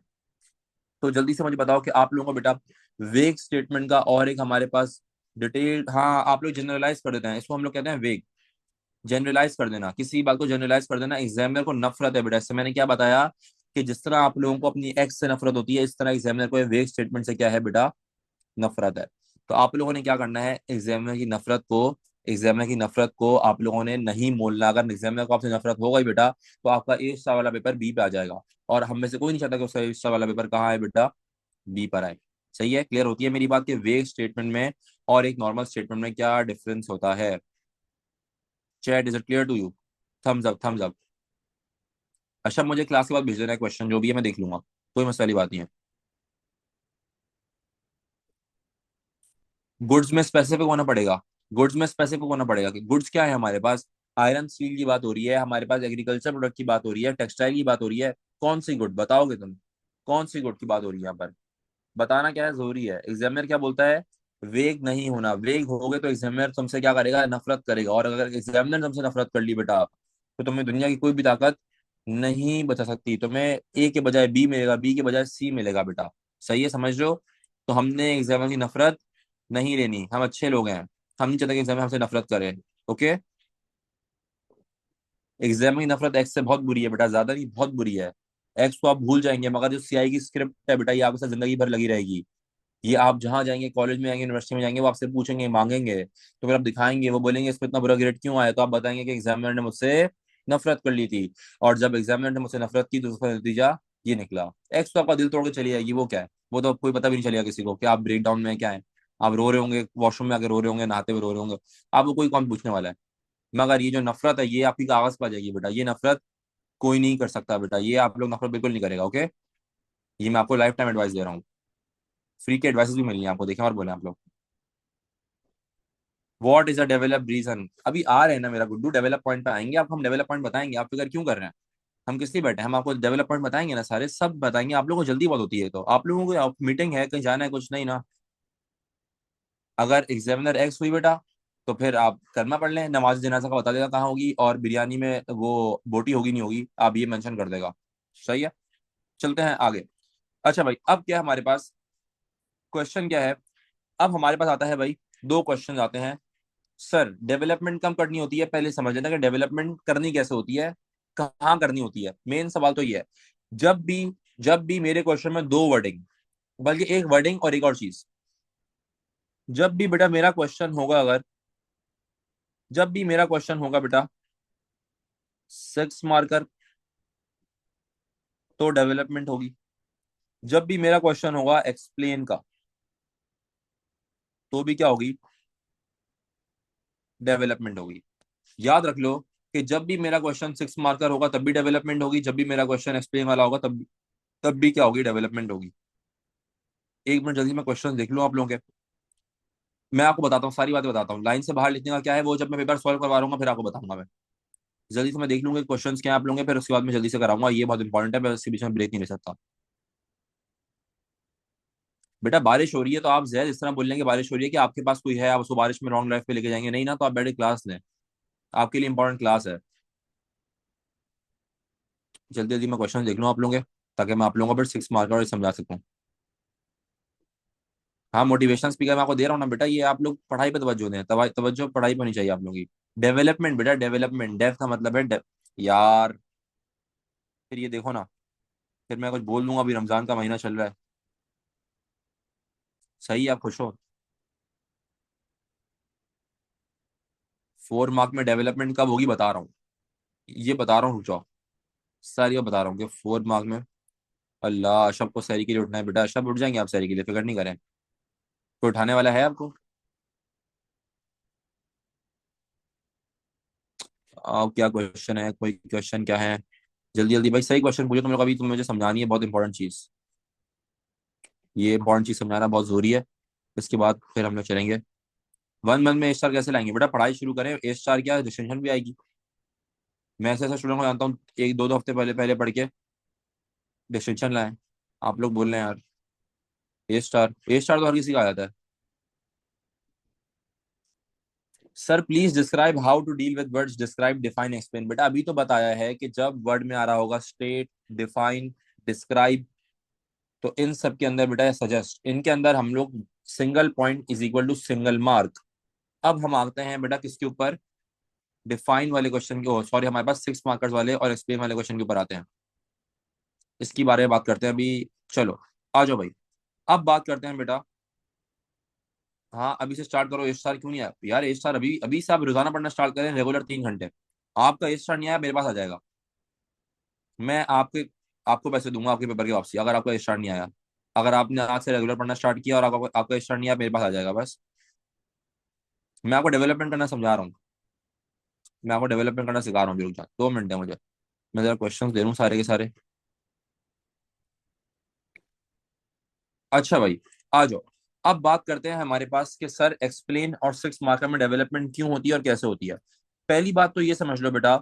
तो जल्दी से मुझे बताओ कि आप लोगों को बेटा वेग स्टेटमेंट का और एक हमारे पास डिटेल्ड, हाँ आप लोग जनरलाइज कर देते हैं इसको, हम लोग कहते हैं वेग। जनरलाइज कर देना, किसी बात को जनरलाइज कर देना। एग्जामिनर को नफरत है बेटा इससे, मैंने क्या बताया कि जिस तरह आप लोगों को अपनी एक्स से नफरत होती है, इस तरह एग्जामिनर को वेग स्टेटमेंट से क्या है बेटा, नफरत है। तो आप लोगों ने क्या करना है, एग्जामिनर की नफरत को आप लोगों ने नहीं मोलना। अगर एग्जामिनर को आपसे नफरत हो गई बेटा, तो आपका ए स्टार वाला पेपर बी पे आ जाएगा। और हम में से कोई नहीं चाहता कि उसका ए स्टार वाला पेपर कहाँ है बेटा, बी पर आए। सही है, क्लियर होती है मेरी बात कि वेग स्टेटमेंट में और एक नॉर्मल स्टेटमेंट में क्या डिफरेंस होता है। Chat, is it clear to you? Thumbs up, thumbs up. अच्छा, मुझे क्लास के बाद भेज देना है क्वेश्चन, जो भी है मैं देख लूंगा, कोई मसले वाली बात नहीं है। गुड्स में स्पेसिफिक होना पड़ेगा। गुड्स में स्पेसिफिक होना पड़ेगा कि गुड्स क्या है हमारे पास। आयरन स्टील की बात हो रही है, हमारे पास एग्रीकल्चर प्रोडक्ट की बात हो रही है, टेक्सटाइल की बात हो रही है। कौन सी गुड बताओगे तुम, कौन सी गुड की बात हो रही है यहाँ पर? बताना क्या है, जरूरी है। एग्जामिनर क्या बोलता है, वेग नहीं होना। वेग होगे तो एग्जामिनर तुमसे क्या करेगा, नफरत करेगा। और अगर एग्जामिनर तुमसे नफरत कर ली बेटा, तो तुम्हें दुनिया की कोई भी ताकत नहीं बचा सकती। तुम्हें ए के बजाय बी मिलेगा, बी के बजाय सी मिलेगा बेटा। सही है, समझ रहे हो? तो हमने एग्जामिनर की नफरत नहीं लेनी, हम अच्छे लोग हैं, हम नहीं चाहते कि एग्जामिनर हमसे नफरत करे। ओके, एग्जाम की नफरत एक्स से बहुत बुरी है बेटा, ज्यादा नहीं, बहुत बुरी है। एक्स को आप भूल जाएंगे, मगर जो सीआई की स्क्रिप्ट है बेटा, ये आपके साथ जिंदगी भर लगी रहेगी। ये आप जहां जाएंगे, कॉलेज में जाएंगे, यूनिवर्सिटी में जाएंगे, वो आपसे पूछेंगे, मांगेंगे, तो फिर आप दिखाएंगे, वो बोलेंगे इसमें इतना बुरा ग्रेड क्यों आया, तो आप बताएंगे कि एग्जामिनर ने मुझसे नफरत कर ली थी। और जब एग्जामिनर ने मुझसे नफरत की, तो उसका नतीजा ये निकला। एक्स तो आपका दिल तोड़ के चली जाएगी, वो क्या है, वो तो कोई पता भी नहीं चलेगा किसी को कि आप ब्रेक डाउन में क्या है। आप रो रहे होंगे, वॉशरूम में आके रो रहे होंगे, नहाते हुए रो रहे होंगे, आपको कोई कौन पूछने वाला है। मगर ये जो नफरत है, ये आपकी कागज पर आ जाएगी बेटा, ये नफरत कोई नहीं कर सकता बेटा, ये आप लोग नफरत बिल्कुल नहीं करेगा। ओके, ये मैं आपको लाइफ टाइम एडवाइस दे रहा हूँ। फ्री के एडवाइस भी मिली है आपको, देखें और बोले आप लोग। What is a develop region, अभी आ रहे हैं ना मेरा गुड्डू, डेवलप पॉइंट पे आएंगे आपको, हम डेवलप पॉइंट बताएंगे। आप फिक्र क्यों कर रहे हैं, हम किस लिए बैठे हैं, हम आपको डेवलप पॉइंट बताएंगे ना, सारे सब बताएंगे। आप लोगों को जल्दी बहुत होती है, तो आप लोगों को मीटिंग है, कहीं जाना है, कुछ नहीं ना। अगर एग्जामिनर एक्स हुई बेटा, तो फिर आप कलमा पढ़ लें, नमाज जनाजा का बता देगा कहाँ होगी, और बिरयानी में वो बोटी होगी नहीं होगी, आप ये मेंशन कर देगा। सही है, चलते हैं आगे। अच्छा भाई, अब क्या हमारे पास क्वेश्चन क्या है, अब हमारे पास आता है भाई, दो क्वेश्चन आते हैं। सर डेवलपमेंट कम करनी होती है, पहले समझ लेना कि डेवलपमेंट करनी कैसे होती है, कहाँ करनी होती है। मेन सवाल तो ये है, जब भी जब भी मेरे क्वेश्चन में दो वर्डिंग, बल्कि एक वर्डिंग और एक और चीज, जब भी बेटा मेरा क्वेश्चन होगा, अगर जब भी मेरा क्वेश्चन होगा बेटा 6 मार्कर, तो डेवलपमेंट होगी। जब भी मेरा क्वेश्चन होगा एक्सप्लेन का, तो भी क्या होगी, डेवलपमेंट होगी। याद रख लो कि जब भी मेरा क्वेश्चन 6 मार्कर होगा, तब भी डेवलपमेंट होगी। जब भी मेरा क्वेश्चन एक्सप्लेन वाला होगा, तब भी क्या होगी, डेवलपमेंट होगी। एक मिनट जल्दी मैं क्वेश्चन देख लूं आप लोगों के, मैं आपको बताता हूँ, सारी बातें बताता हूँ। लाइन से बाहर लिखने का क्या है, वो जब मैं पेपर सॉल्व करवा रहा हूँ फिर आपको बताऊंगा मैं। जल्दी से मैं देख लूंगा क्वेश्चन क्या है आप लोगों के, फिर उसके बाद मैं जल्दी से कराऊंगा, ये बहुत इंपॉर्टेंट है, मैं इसके बीच में ब्रेक नहीं ले सकता। बेटा बारिश हो रही है, तो आप जैद इस तरह बोल लेंगे बारिश हो रही है कि आपके पास कोई है, आप उसको बारिश में रॉन्ग ड्राइव पे लेके जाएंगे, नहीं ना, तो आप बैठे क्लास लें, आपके लिए इंपॉर्टेंट क्लास है। जल्दी जल्दी मैं क्वेश्चन देख लूँ आप लोगों के, ताकि मैं आप लोगों को फिर 6 मार्कर और समझा सकूँ। हाँ, मोटिवेशनल स्पीकर मैं आपको दे रहा हूँ ना बेटा, ये आप लोग पढ़ाई पे तवज्जो दें, तवज्जो पढ़ाई पे होनी चाहिए आप लोगों की। डेवलपमेंट बेटा, डेवलपमेंट, डेव का मतलब है यार, फिर ये देखो ना, फिर मैं कुछ बोल दूंगा, अभी रमजान का महीना चल रहा है। सही है, आप खुश हो? 4 मार्क में डेवलपमेंट कब होगी बता रहा हूँ, ये बता रहा हूँ, रुक जाओ। सारी बात बता रहा हूँ कि 4 मार्क में, अल्लाह, अशब को सैरी के लिए उठना है बेटा, अशब उठ जाएंगे आप सैरी के लिए, फिक्र नहीं करें। कोई उठाने वाला है आपको? आप क्या क्वेश्चन है, कोई क्वेश्चन क्या है? जल्दी जल्दी भाई, सही क्वेश्चन पूछो तुम लोग, अभी तुम मुझे समझानी है बहुत इंपॉर्टेंट चीज, ये इंपॉर्टेंट चीज समझाना बहुत जरूरी है। इसके बाद फिर हम लोग चलेंगे। 1 मंथ में ए स्टार कैसे लाएंगे बेटा, पढ़ाई शुरू करें, ए स्टार क्या डिस्टिंक्शन भी आएगी। मैं ऐसे ऐसे स्टूडेंट को जानता हूँ, एक दो दो हफ्ते पहले पहले पढ़ के डिस्टिंक्शन लाए। आप लोग बोल रहे हैं यार, ए स्टार तो हर किसी का आ जाता है। Sir please describe how to deal with words describe define explain. बेटा अभी तो बताया है कि जब वर्ड में आ रहा होगा स्टेट, डिफाइन, डिस्क्राइब, तो इन सब के अंदर बेटा सजेस्ट, इनके अंदर हम लोग single point is equal to single mark. अब हम आते हैं बेटा किसके ऊपर, डिफाइन वाले क्वेश्चन के, सॉरी हमारे पास 6 मार्कर्स वाले और एक्सप्लेन वाले क्वेश्चन के ऊपर आते हैं। इसकी बारे में बात करते हैं अभी। चलो आ जाओ भाई। अब बात करते हैं बेटा, हाँ अभी से स्टार्ट करो। ए स्टार क्यों नहीं आया यार? ए स्टार अभी अभी से आप रोजाना पढ़ना स्टार्ट करें रेगुलर 3 घंटे। आपका ए स्टार नहीं आया, मेरे पास आ जाएगा। मैं आपको पैसे दूंगा आपके पेपर की वापसी, अगर आपका ए स्टार नहीं आया। अगर आपने आज से रेगुलर पढ़ना स्टार्ट किया और आपका ए स्टार नहीं आया, मेरे पास आ जाएगा बस। मैं आपको डेवलपमेंट करना समझा रहा हूँ। मैं आपको डेवलपमेंट करना सिखा रहा हूँ। रुक जा, 2 मिनट है मुझे। मैं जरा क्वेश्चन दे रहा हूँ सारे के सारे। अच्छा भाई, आ जाओ। अब बात करते हैं हमारे पास कि सर एक्सप्लेन और 6 मार्कर में डेवलपमेंट क्यों होती है और कैसे होती है। पहली बात तो ये समझ लो बेटा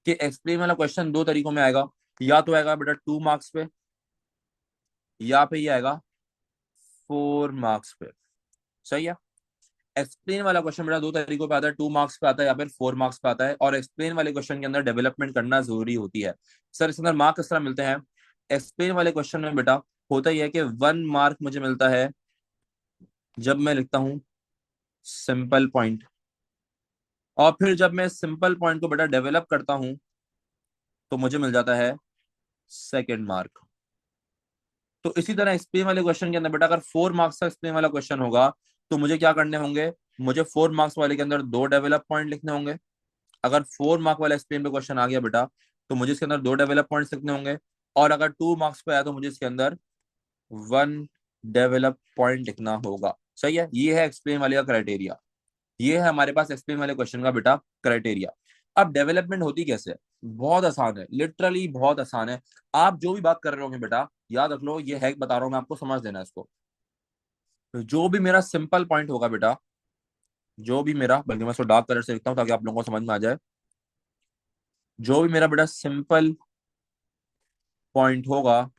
कि एक्सप्लेन वाला क्वेश्चन 2 तरीकों में आएगा। या तो आएगा बेटा 2 मार्क्स पे, या फिर ये आएगा 4 मार्क्स पे। सही है। एक्सप्लेन वाला क्वेश्चन बेटा 2 तरीकों पे आता है, 2 मार्क्स पे आता है या फिर 4 मार्क्स पे आता है। और एक्सप्लेन वाले क्वेश्चन के अंदर डेवलपमेंट करना जरूरी होती है। सर इसके अंदर मार्क किस तरह मिलते हैं? एक्सप्लेन वाले क्वेश्चन में बेटा होता ही है कि 1 मार्क मुझे मिलता है जब मैं लिखता हूं सिंपल पॉइंट, और फिर जब मैं सिंपल पॉइंट को बेटा डेवलप करता हूं तो मुझे मिल जाता है 2 मार्क। तो इसी तरह एक्सप्लेन वाले क्वेश्चन के अंदर बेटा अगर 4 मार्क्स का एक्सप्लेन वाला क्वेश्चन होगा तो मुझे क्या करने होंगे? मुझे 4 मार्क्स वाले के अंदर 2 डेवलप पॉइंट लिखने होंगे। अगर 4 मार्क वाला एक्सप्लेन पे क्वेश्चन आ गया बेटा तो मुझे इसके अंदर 2 डेवलप पॉइंट्स लिखने होंगे। और अगर 2 मार्क्स पे आया तो मुझे इसके अंदर 1 डेवलप पॉइंट लिखना होगा। सही है, ये है एक्सप्लेन वाले का क्राइटेरिया। ये है हमारे पास एक्सप्लेन वाले क्वेश्चन का बेटा क्राइटेरिया। अब डेवलपमेंट होती कैसे है? बहुत आसान है, लिटरली बहुत आसान है। आप जो भी बात कर रहे होंगे बेटा याद रख लो, ये हैक बता रहा हूं मैं आपको, समझ देना इसको। तो जो भी मेरा सिंपल पॉइंट होगा बेटा, जो भी मेरा, बल्कि मैं इसको डार्क कलर से लिखता हूँ ताकि आप लोगों को समझ में आ जाए। जो भी मेरा बेटा सिंपल पॉइंट होगा,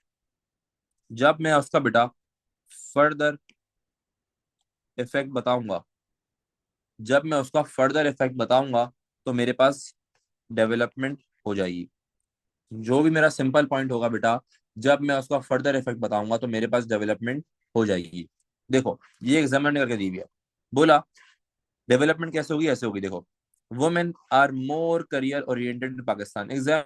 जब मैं उसका बेटा फर्दर इफेक्ट बताऊंगा, जब मैं उसका फर्दर इफेक्ट बताऊंगा तो मेरे पास डेवलपमेंट हो जाएगी। जो भी मेरा सिंपल पॉइंट होगा बेटा, जब मैं उसका फर्दर इफेक्ट बताऊंगा तो मेरे पास डेवलपमेंट हो जाएगी। देखो ये एग्जामिनर ने करके दी हुई है। बोला डेवलपमेंट कैसे होगी? ऐसे होगी, देखो। Women are more career oriented in Pakistan. Exam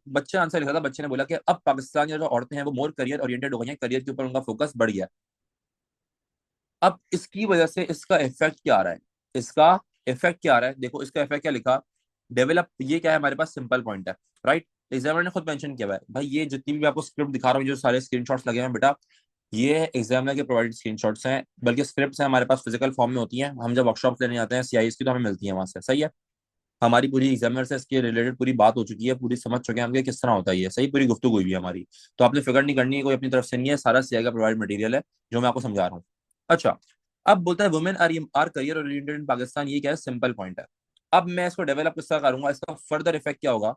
बच्चे आंसर लिखा था, बच्चे ने बोला कि अब पाकिस्तान की जो औरतें हैं वो मोर करियर ओरिएंटेड हो गई हैं, करियर के ऊपर उनका फोकस बढ़ गया। अब इसकी वजह से इसका इफेक्ट क्या आ रहा है? इसका इफेक्ट क्या आ रहा है? देखो इसका इफेक्ट क्या लिखा, डेवलप, ये क्या है हमारे पास सिंपल पॉइंट है, राइट। एग्जामिनर ने खुद मेंशन किया हुआ है भाई, ये जितनी भी आपको स्क्रिप्ट दिखा रहा हूँ, जो सारे स्क्रीनशॉट्स लगे हैं बेटा, ये एग्जामिनर के प्रोवाइडेड स्क्रीनशॉट्स हैं। बल्कि स्क्रिप्ट्स हैं हमारे पास फिजिकल फॉर्म में होती हैं, हम जब वर्कशॉप लेने जाते हैं सीआईएस की तो हमें मिलती है वहां से। सही है। हमारी पूरी एग्जामिनर से इसके रिलेटेड पूरी बात हो चुकी है, पूरी समझ चुके हैं हम कि किस तरह होता है ये। सही, पूरी गुफ्तगू हुई है हमारी। तो आपने फिक्र नहीं करनी है, कोई अपनी तरफ से नहीं है, सारा सीआई का प्रोवाइड मटेरियल है जो मैं आपको समझा रहा हूँ। अच्छा, अब बोलता है women are career oriented in Pakistan, ये क्या है? सिंपल पॉइंट है। अब मैं इसको डेवलप किस तरह करूंगा, इसका फर्दर इफेक्ट क्या होगा?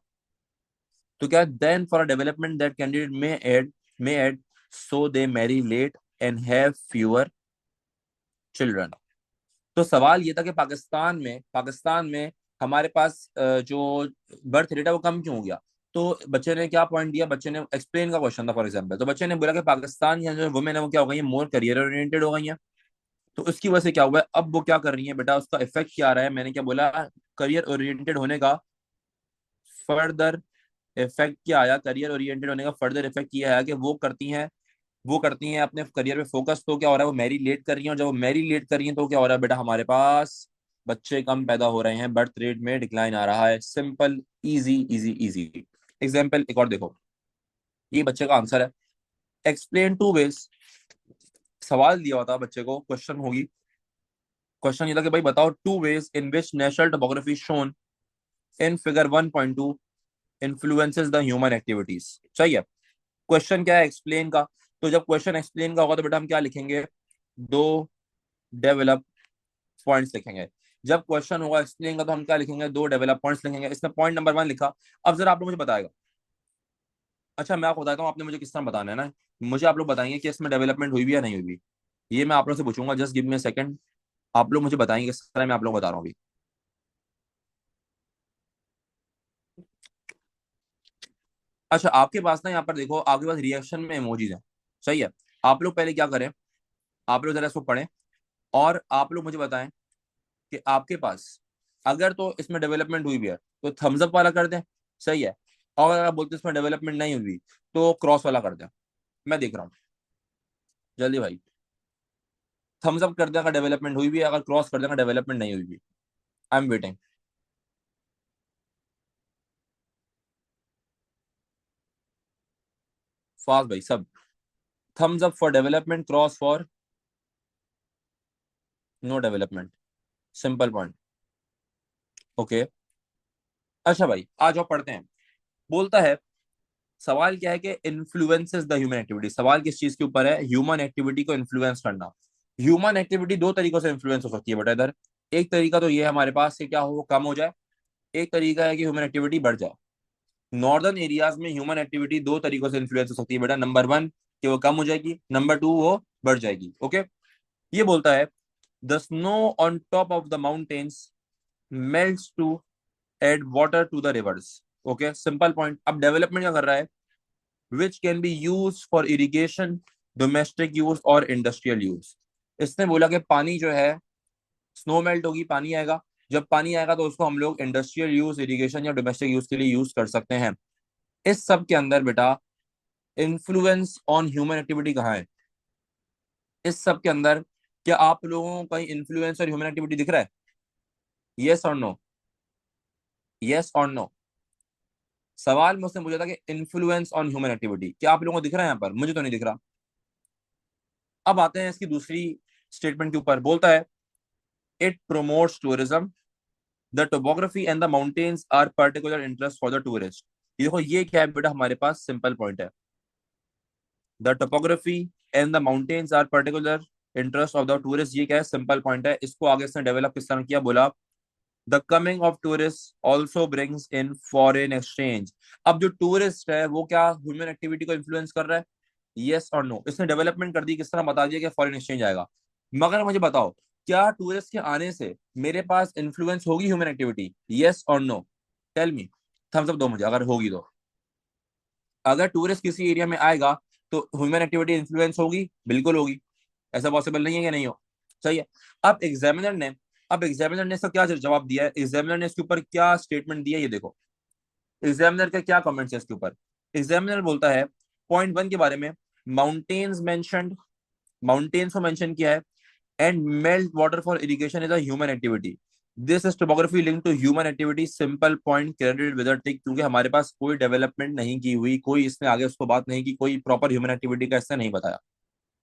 तो क्या, then for a development that candidate may add so they marry late and have fewer children. तो सवाल ये था कि पाकिस्तान में हमारे पास जो बर्थ रेट है वो कम क्यों हो गया? तो बच्चे ने क्या पॉइंट दिया, बच्चे ने एक्सप्लेन का क्वेश्चन था फॉर एग्जांपल, तो बच्चे ने बोला कि पाकिस्तान की जो वुमेन है वो क्या हो गई है, मोर करियर ओरिएंटेड हो गई है। तो उसकी वजह से क्या हुआ है, अब वो क्या कर रही है बेटा, उसका इफेक्ट क्या आ रहा है? मैंने क्या बोला, करियर ओरिएंटेड होने का फर्दर इफेक्ट क्या आया? करियर ओरिएंटेड होने का फर्दर इफेक्ट ये आया कि वो करती हैं अपने करियर पे फोकस, तो क्या हो रहा है, वो मैरी लेट कर रही हैं। और जब वो मैरी लेट कर रही हैं तो क्या हो रहा है बेटा, हमारे पास बच्चे कम पैदा हो रहे हैं, बर्थ रेट में डिक्लाइन आ रहा है। Simple, easy easy easy. Example एक और देखो, ये बच्चे का आंसर है। Explain 2 ways. सवाल दिया होता बच्चे को, क्वेश्चन होगी, क्वेश्चन ये था कि भाई बताओ 2 veg in which national topography shown in figure 1.2 influences the human activities. सही है। क्वेश्चन क्या है, एक्सप्लेन का। तो जब क्वेश्चन एक्सप्लेन का होगा तो बेटा हम क्या लिखेंगे, 2 डेवलप पॉइंट्स लिखेंगे। जब क्वेश्चन होगा एक्सप्लेन का तो हम क्या लिखेंगे, 2 डेवलप पॉइंट्स लिखेंगे। इसमें पॉइंट नंबर 1 लिखा। अब जरा आप लोग मुझे बताएगा, अच्छा मैं आपको बताता हूँ, आपने मुझे किस तरह बताना है ना, मुझे आप लोग बताएंगे कि इसमें डेवलपमेंट हुई भी या नहीं हुई भी। ये मैं आप लोग से पूछूंगा, just give me a second. आप लोग मुझे बताएंगे किस तरह, मैं आप लोग को बता रहा हूँ अभी। अच्छा आपके पास ना यहाँ पर देखो, आपके पास रिएक्शन में इमोजीज है, सही है। आप लोग पहले क्या करें, आप लोग जरा इसको पढ़ें और आप लोग मुझे बताएं कि आपके पास अगर तो इसमें डेवलपमेंट हुई भी है तो थम्स अप वाला कर दें, सही है। और अगर आप बोलते हैं इसमें डेवलपमेंट नहीं हुई तो क्रॉस वाला कर दें। मैं देख रहा हूँ, जल्दी भाई। थम्स अप कर देगा डेवलपमेंट हुई भी है, अगर क्रॉस कर देगा डेवलपमेंट नहीं हुई भी। I am waiting. फास्ट भाई सब। Thumbs up for development, cross for no development. Simple point. Okay. अच्छा भाई आ जाओ पढ़ते हैं। बोलता है, सवाल क्या है कि इन्फ्लुएंसेस द ह्यूमन एक्टिविटी। सवाल किस चीज के ऊपर है, ह्यूमन एक्टिविटी को इन्फ्लुएंस करना। ह्यूमन एक्टिविटी दो तरीकों से इन्फ्लुएंस हो सकती है बेटा इधर। एक तरीका तो ये है हमारे पास कि क्या हो, वो कम हो जाए। एक तरीका है कि ह्यूमन एक्टिविटी बढ़ जाए। नॉर्दर्न एरियाज में ह्यूमन एक्टिविटी दो तरीकों से इन्फ्लुएंस हो सकती है बेटा। नंबर वन कि वो कम हो जाएगी, नंबर टू वो बढ़ जाएगी। ओके। ये बोलता है the snow on top of the mountains melts to add water to the rivers. Okay simple point. अब डेवलपमेंट क्या कर रहा है, which can be use for irrigation, domestic use और इंडस्ट्रियल यूज। इसने बोला कि पानी जो है, स्नो मेल्ट होगी, पानी आएगा। जब पानी आएगा तो उसको हम लोग इंडस्ट्रियल यूज, इरिगेशन या डोमेस्टिक यूज के लिए यूज कर सकते हैं। इस सब के अंदर बेटा इन्फ्लुएंस ऑन ह्यूमन एक्टिविटी कहाँ है। इस सब के अंदर क्या आप लोगों को कहीं इन्फ्लुएंस और ह्यूमन एक्टिविटी दिख रहा है? Yes or no, yes or no. सवाल मुझसे पूछा था कि इन्फ्लुएंस ऑन ह्यूमन एक्टिविटी, क्या आप लोगों को दिख रहा है यहाँ पर? मुझे तो नहीं दिख रहा। अब आते हैं इसकी दूसरी स्टेटमेंट के ऊपर। बोलता है it promotes tourism, the topography and the mountains are particular interest for the tourist. ये देखो ये क्या है बेटा, हमारे पास सिंपल पॉइंट है। The topography and the mountains are particular interest of the tourist. ये क्या है, सिंपल पॉइंट है। इसको आगे इसने डेवलप किस तरह किया, बोला the coming of tourist also brings in foreign exchange. अब जो टूरिस्ट है वो क्या ह्यूमन एक्टिविटी को इन्फ्लुएंस कर रहा है? Yes or no. इसने डेवलपमेंट कर दी, किस तरह बता दिया कि फॉरेन एक्सचेंज आएगा। मगर मुझे बताओ, क्या टूरिस्ट के आने से मेरे पास इन्फ्लुएंस होगी human activity? Yes or no, tell me. Thumbs up दो मुझे अगर होगी तो। अगर टूरिस्ट किसी एरिया में आएगा तो ह्यूमन एक्टिविटी इन्फ्लुएंस होगी, बिल्कुल होगी। ऐसा पॉसिबल नहीं है कि नहीं हो, सही है। अब एग्जामिनर ने अब एग्जामिनर ने इसका क्या जवाब दिया है, एग्जामिनर ने इसके ऊपर क्या स्टेटमेंट दिया है, ये देखो। एग्जामिनर का क्या कमेंट्स है इसके ऊपर। एग्जामिनर बोलता है पॉइंट वन के बारे में, माउंटेन्स मेंशनड, माउंटेन्स को मेंशन किया है। And melt water for irrigation is a human activity. This is topography link to human activity, simple point, credit with a tick. क्योंकि हमारे पास कोई डेवलपमेंट नहीं की हुई, कोई इसने आगे उसको बात नहीं की, कोई प्रॉपर ह्यूमन एक्टिविटी का इसने नहीं बताया।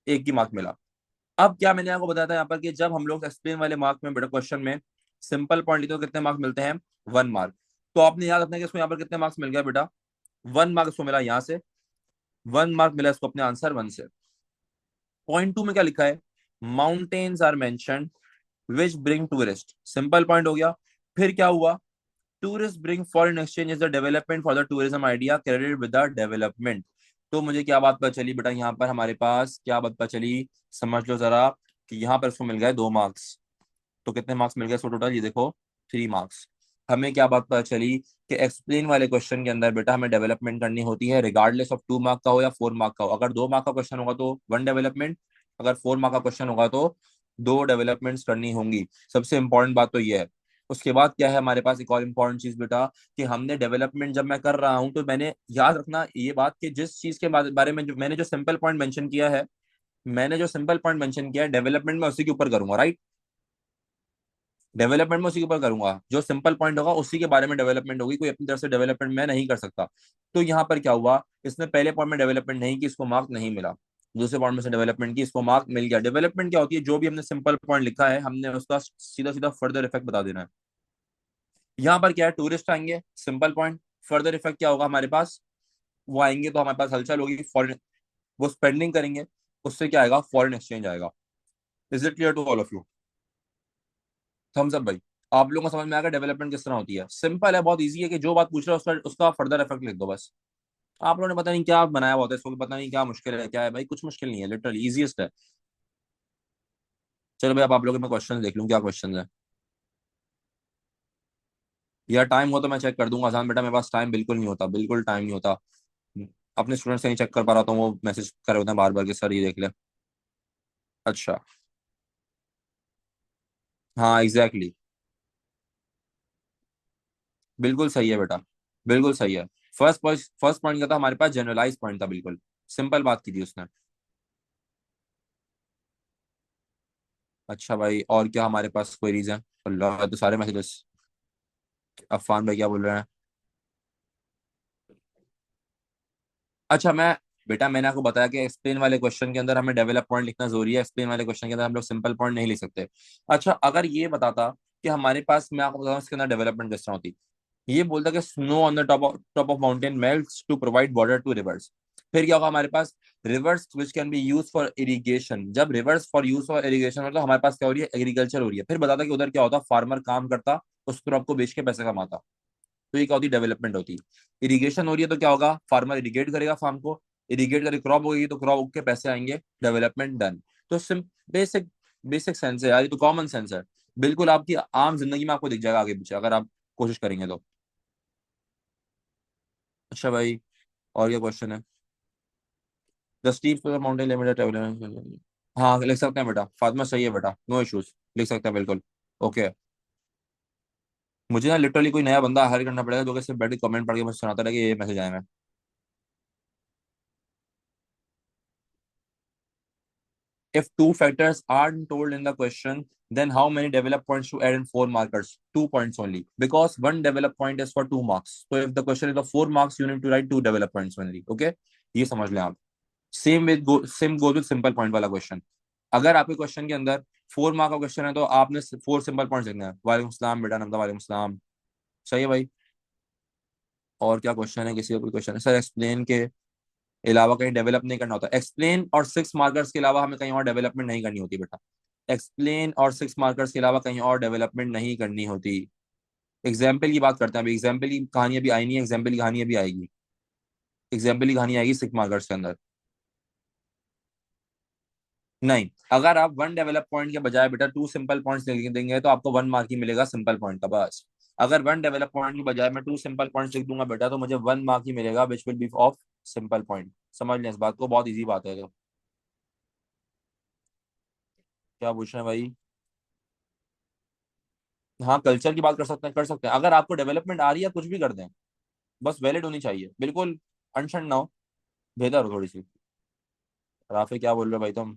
एक ही मार्क मिला। अब क्या मैंने आपको बताया था यहाँ पर कि जब हम लोग एक्सप्लेन वाले मार्क में बेटा क्वेश्चन में सिंपल पॉइंट लिखते हो कितने मार्क्स मिलते हैं? 1 मार्क। तो आपने याद रखना है कि इसको यहाँ पर कितने मार्क्स मिल गया बेटा? 1 मार्क इसको मिला यहाँ से, 1 मार्क मिला इसको अपने आंसर वन से। पॉइंट टू में क्या लिखा है, mountains are mention which bring tourist, simple point हो गया। फिर क्या हुआ, tourist bring foreign exchange is the development for the tourism idea, credit with the development. तो मुझे क्या बात पता चली बेटा, यहाँ पर हमारे पास क्या बात पता चली, समझ लो जरा, कि यहाँ पर उसको मिल गए 2 मार्क्स। तो कितने मार्क्स मिल गए इसको टोटल, ये देखो 3 मार्क्स। हमें क्या बात पता चली कि एक्सप्लेन वाले क्वेश्चन के अंदर बेटा हमें डेवलपमेंट करनी होती है, रिगार्डलेस ऑफ 2 मार्क का हो या 4 मार्क का हो। अगर 2 मार्क का क्वेश्चन होगा तो 1 डेवलपमेंट, अगर 4 मार्क का क्वेश्चन होगा तो 2 डेवलपमेंट्स करनी होंगी। सबसे इंपॉर्टेंट बात तो ये है। उसके बाद क्या है हमारे पास एक और इम्पोर्टेंट चीज बेटा, कि हमने डेवलपमेंट जब मैं कर रहा हूं तो मैंने याद रखना ये बात कि जिस चीज के बारे में जो मैंने जो सिंपल पॉइंट मेंशन किया है, मैंने जो सिंपल पॉइंट मेंशन किया है डेवलपमेंट में उसी के ऊपर करूंगा, राइट। डेवलपमेंट में उसी के ऊपर करूंगा, जो सिंपल पॉइंट होगा उसी के बारे में डेवलपमेंट होगी, कोई अपनी तरफ से डेवलपमेंट मैं नहीं कर सकता। तो यहाँ पर क्या हुआ, इसने पहले पॉइंट में डेवलपमेंट नहीं की, इसको मार्क नहीं मिला। दूसरे पॉइंट में से डेवलपमेंट की, इसको मार्क मिल गया। डेवलपमेंट क्या होती है, जो भी हमने सिंपल पॉइंट लिखा है हमने उसका सीधा सीधा फर्दर इफेक्ट बता देना है। यहाँ पर क्या है, टूरिस्ट आएंगे, सिंपल पॉइंट। फर्दर इफेक्ट क्या होगा हमारे पास, वो आएंगे तो हमारे पास हलचल होगी, फॉरेन, वो स्पेंडिंग करेंगे, उससे क्या आएगा, फॉरेन एक्सचेंज आएगा। Is it clear to all of you? Thumbs up भाई। आप लोगों को समझ में आएगा डेवलपमेंट किस तरह होती है? सिंपल है, बहुत इजी है, कि जो बात पूछ रहे हो उसका उसका फर्दर इफेक्ट लिख दो बस। आप लोगों ने पता नहीं क्या बनाया हुआ होता है इसको, पता नहीं क्या मुश्किल है क्या है भाई, कुछ मुश्किल नहीं है, लिटरली इजीएस्ट है। चलो भाई अब आप लोगों के मैं क्वेश्चन देख लूँ क्या क्वेश्चन है। यार टाइम हो तो मैं चेक कर दूंगा आसान, बेटा मेरे पास टाइम बिल्कुल नहीं होता, बिल्कुल टाइम नहीं होता। अपने स्टूडेंट से नहीं चेक कर पा रहा तो वो मैसेज कर रहे होते हैं बार बार कि सर ये देख ले। अच्छा। हाँ एग्जैक्टली exactly. बिल्कुल सही है बेटा, बिल्कुल सही है। फर्स्ट पॉइंट का था हमारे पास जनरलाइज पॉइंट था, बिल्कुल सिंपल बात की थी उसने। अच्छा भाई और क्या हमारे पास क्वेरीज हैं? अल्लाह तो सारे मैसेजेस। अफान भाई क्या बोल रहे हैं? अच्छा मैं, बेटा मैंने आपको बताया कि एक्सप्लेन वाले क्वेश्चन के अंदर हमें डेवलप पॉइंट लिखना जरूरी है, एक्सप्लेन वाले क्वेश्चन के अंदर हम लोग सिंपल पॉइंट नहीं लिख सकते। अच्छा अगर ये बताता कि हमारे पास, मैं आपको बताऊं इसके अंदर डेवलपमेंट किस तरह होती। ये बोलता कि snow on the top of mountain melts to provide water to rivers. फिर क्या होगा हमारे पास? Rivers which can be use for irrigation. जब rivers for use for irrigation होता है तो हमारे पास क्या हो रही है? एग्रीकल्चर हो रही है। फिर बताता कि उधर क्या होता, फार्मर काम करता, उस क्रॉप को बेच के पैसे कमाता। तो ये क्या होती? डेवलपमेंट होती। इरिगेशन हो रही है तो क्या होगा? फार्मर इरिगेट करेगा फार्म को, इरिगेट करके क्रॉप होगी तो क्रॉप उग के पैसे आएंगे, डेवलपमेंट डन। तो सिम बेसिक बेसिक सेंस है यार, ये तो कॉमन सेंस है। बिल्कुल आपकी आम जिंदगी में आपको दिख जाएगा आगे पीछे अगर आप कोशिश करेंगे तो। अच्छा भाई और क्या क्वेश्चन है? The steep mountain limited travel. हाँ लिख सकते हैं बेटा, फातिमा सही है बेटा, नो इश्यूज, लिख सकते हैं बिल्कुल। ओके। मुझे ना लिटरली कोई नया बंदा हायर करना पड़ेगा जो कि सिर्फ बैठ के कमेंट पढ़ के मुझे सुनाता रहे कि ये मैसेज आए हैं। If two factors aren't told in the question, then how many develop points to add in 4 markers? 2 points only. Because one develop point is for 2 marks. So if the question is of 4 marks, you need to write 2 develop points only. Okay? ये समझ लें आप। Same goes with simple point वाला question. अगर आपके question के अंदर 4 mark का क्वेश्चन है तो आपने 4 सिंपल पॉइंट्स लिखना है। वालेकुम सलाम बेटा नमदा, वालेकुम सलाम। सही है भाई। और क्या क्वेश्चन है? किसी का कोई क्वेश्चन है सर? एक्सप्लेन के अलावा कहीं डेवलप नहीं करना होता? एक्सप्लेन और 6 मार्कर्स के अलावा हमें कहीं और डेवलपमेंट नहीं करनी होती बेटा। एक्सप्लेन और 6 मार्कर्स के अलावा कहीं और डेवलपमेंट नहीं करनी होती। एग्जाम्पल की बात करते हैं अभी, एग्जाम्पल की कहानी अभी आई नहीं है, एग्जाम्पल की कहानी अभी आएगी। एग्जाम्पल की कहानी आएगी 6 मार्कर्स के अंदर। नहीं, अगर आप 1 डेवलप पॉइंट के बजाय बेटा 2 सिंपल पॉइंट्स लिख देंगे तो आपको 1 मार्क ही मिलेगा सिंपल पॉइंट का बस। अगर 1 डेवलप पॉइंट की बजाय मैं 2 सिंपल पॉइंट्स लिख दूंगा बेटा तो मुझे 1 मार्क ही मिलेगा which will be of simple point. समझ लें इस बात को, बहुत ईजी बात है तो। क्या पूछ रहे हैं भाई? हाँ कल्चर की बात कर सकते हैं, कर सकते हैं। अगर आपको डेवलपमेंट आ रही है कुछ भी कर दें, बस वैलिड होनी चाहिए बिल्कुल। अनशन ना हो, बेहतर हो थोड़ी सी। राफे क्या बोल रहे हो भाई तुम?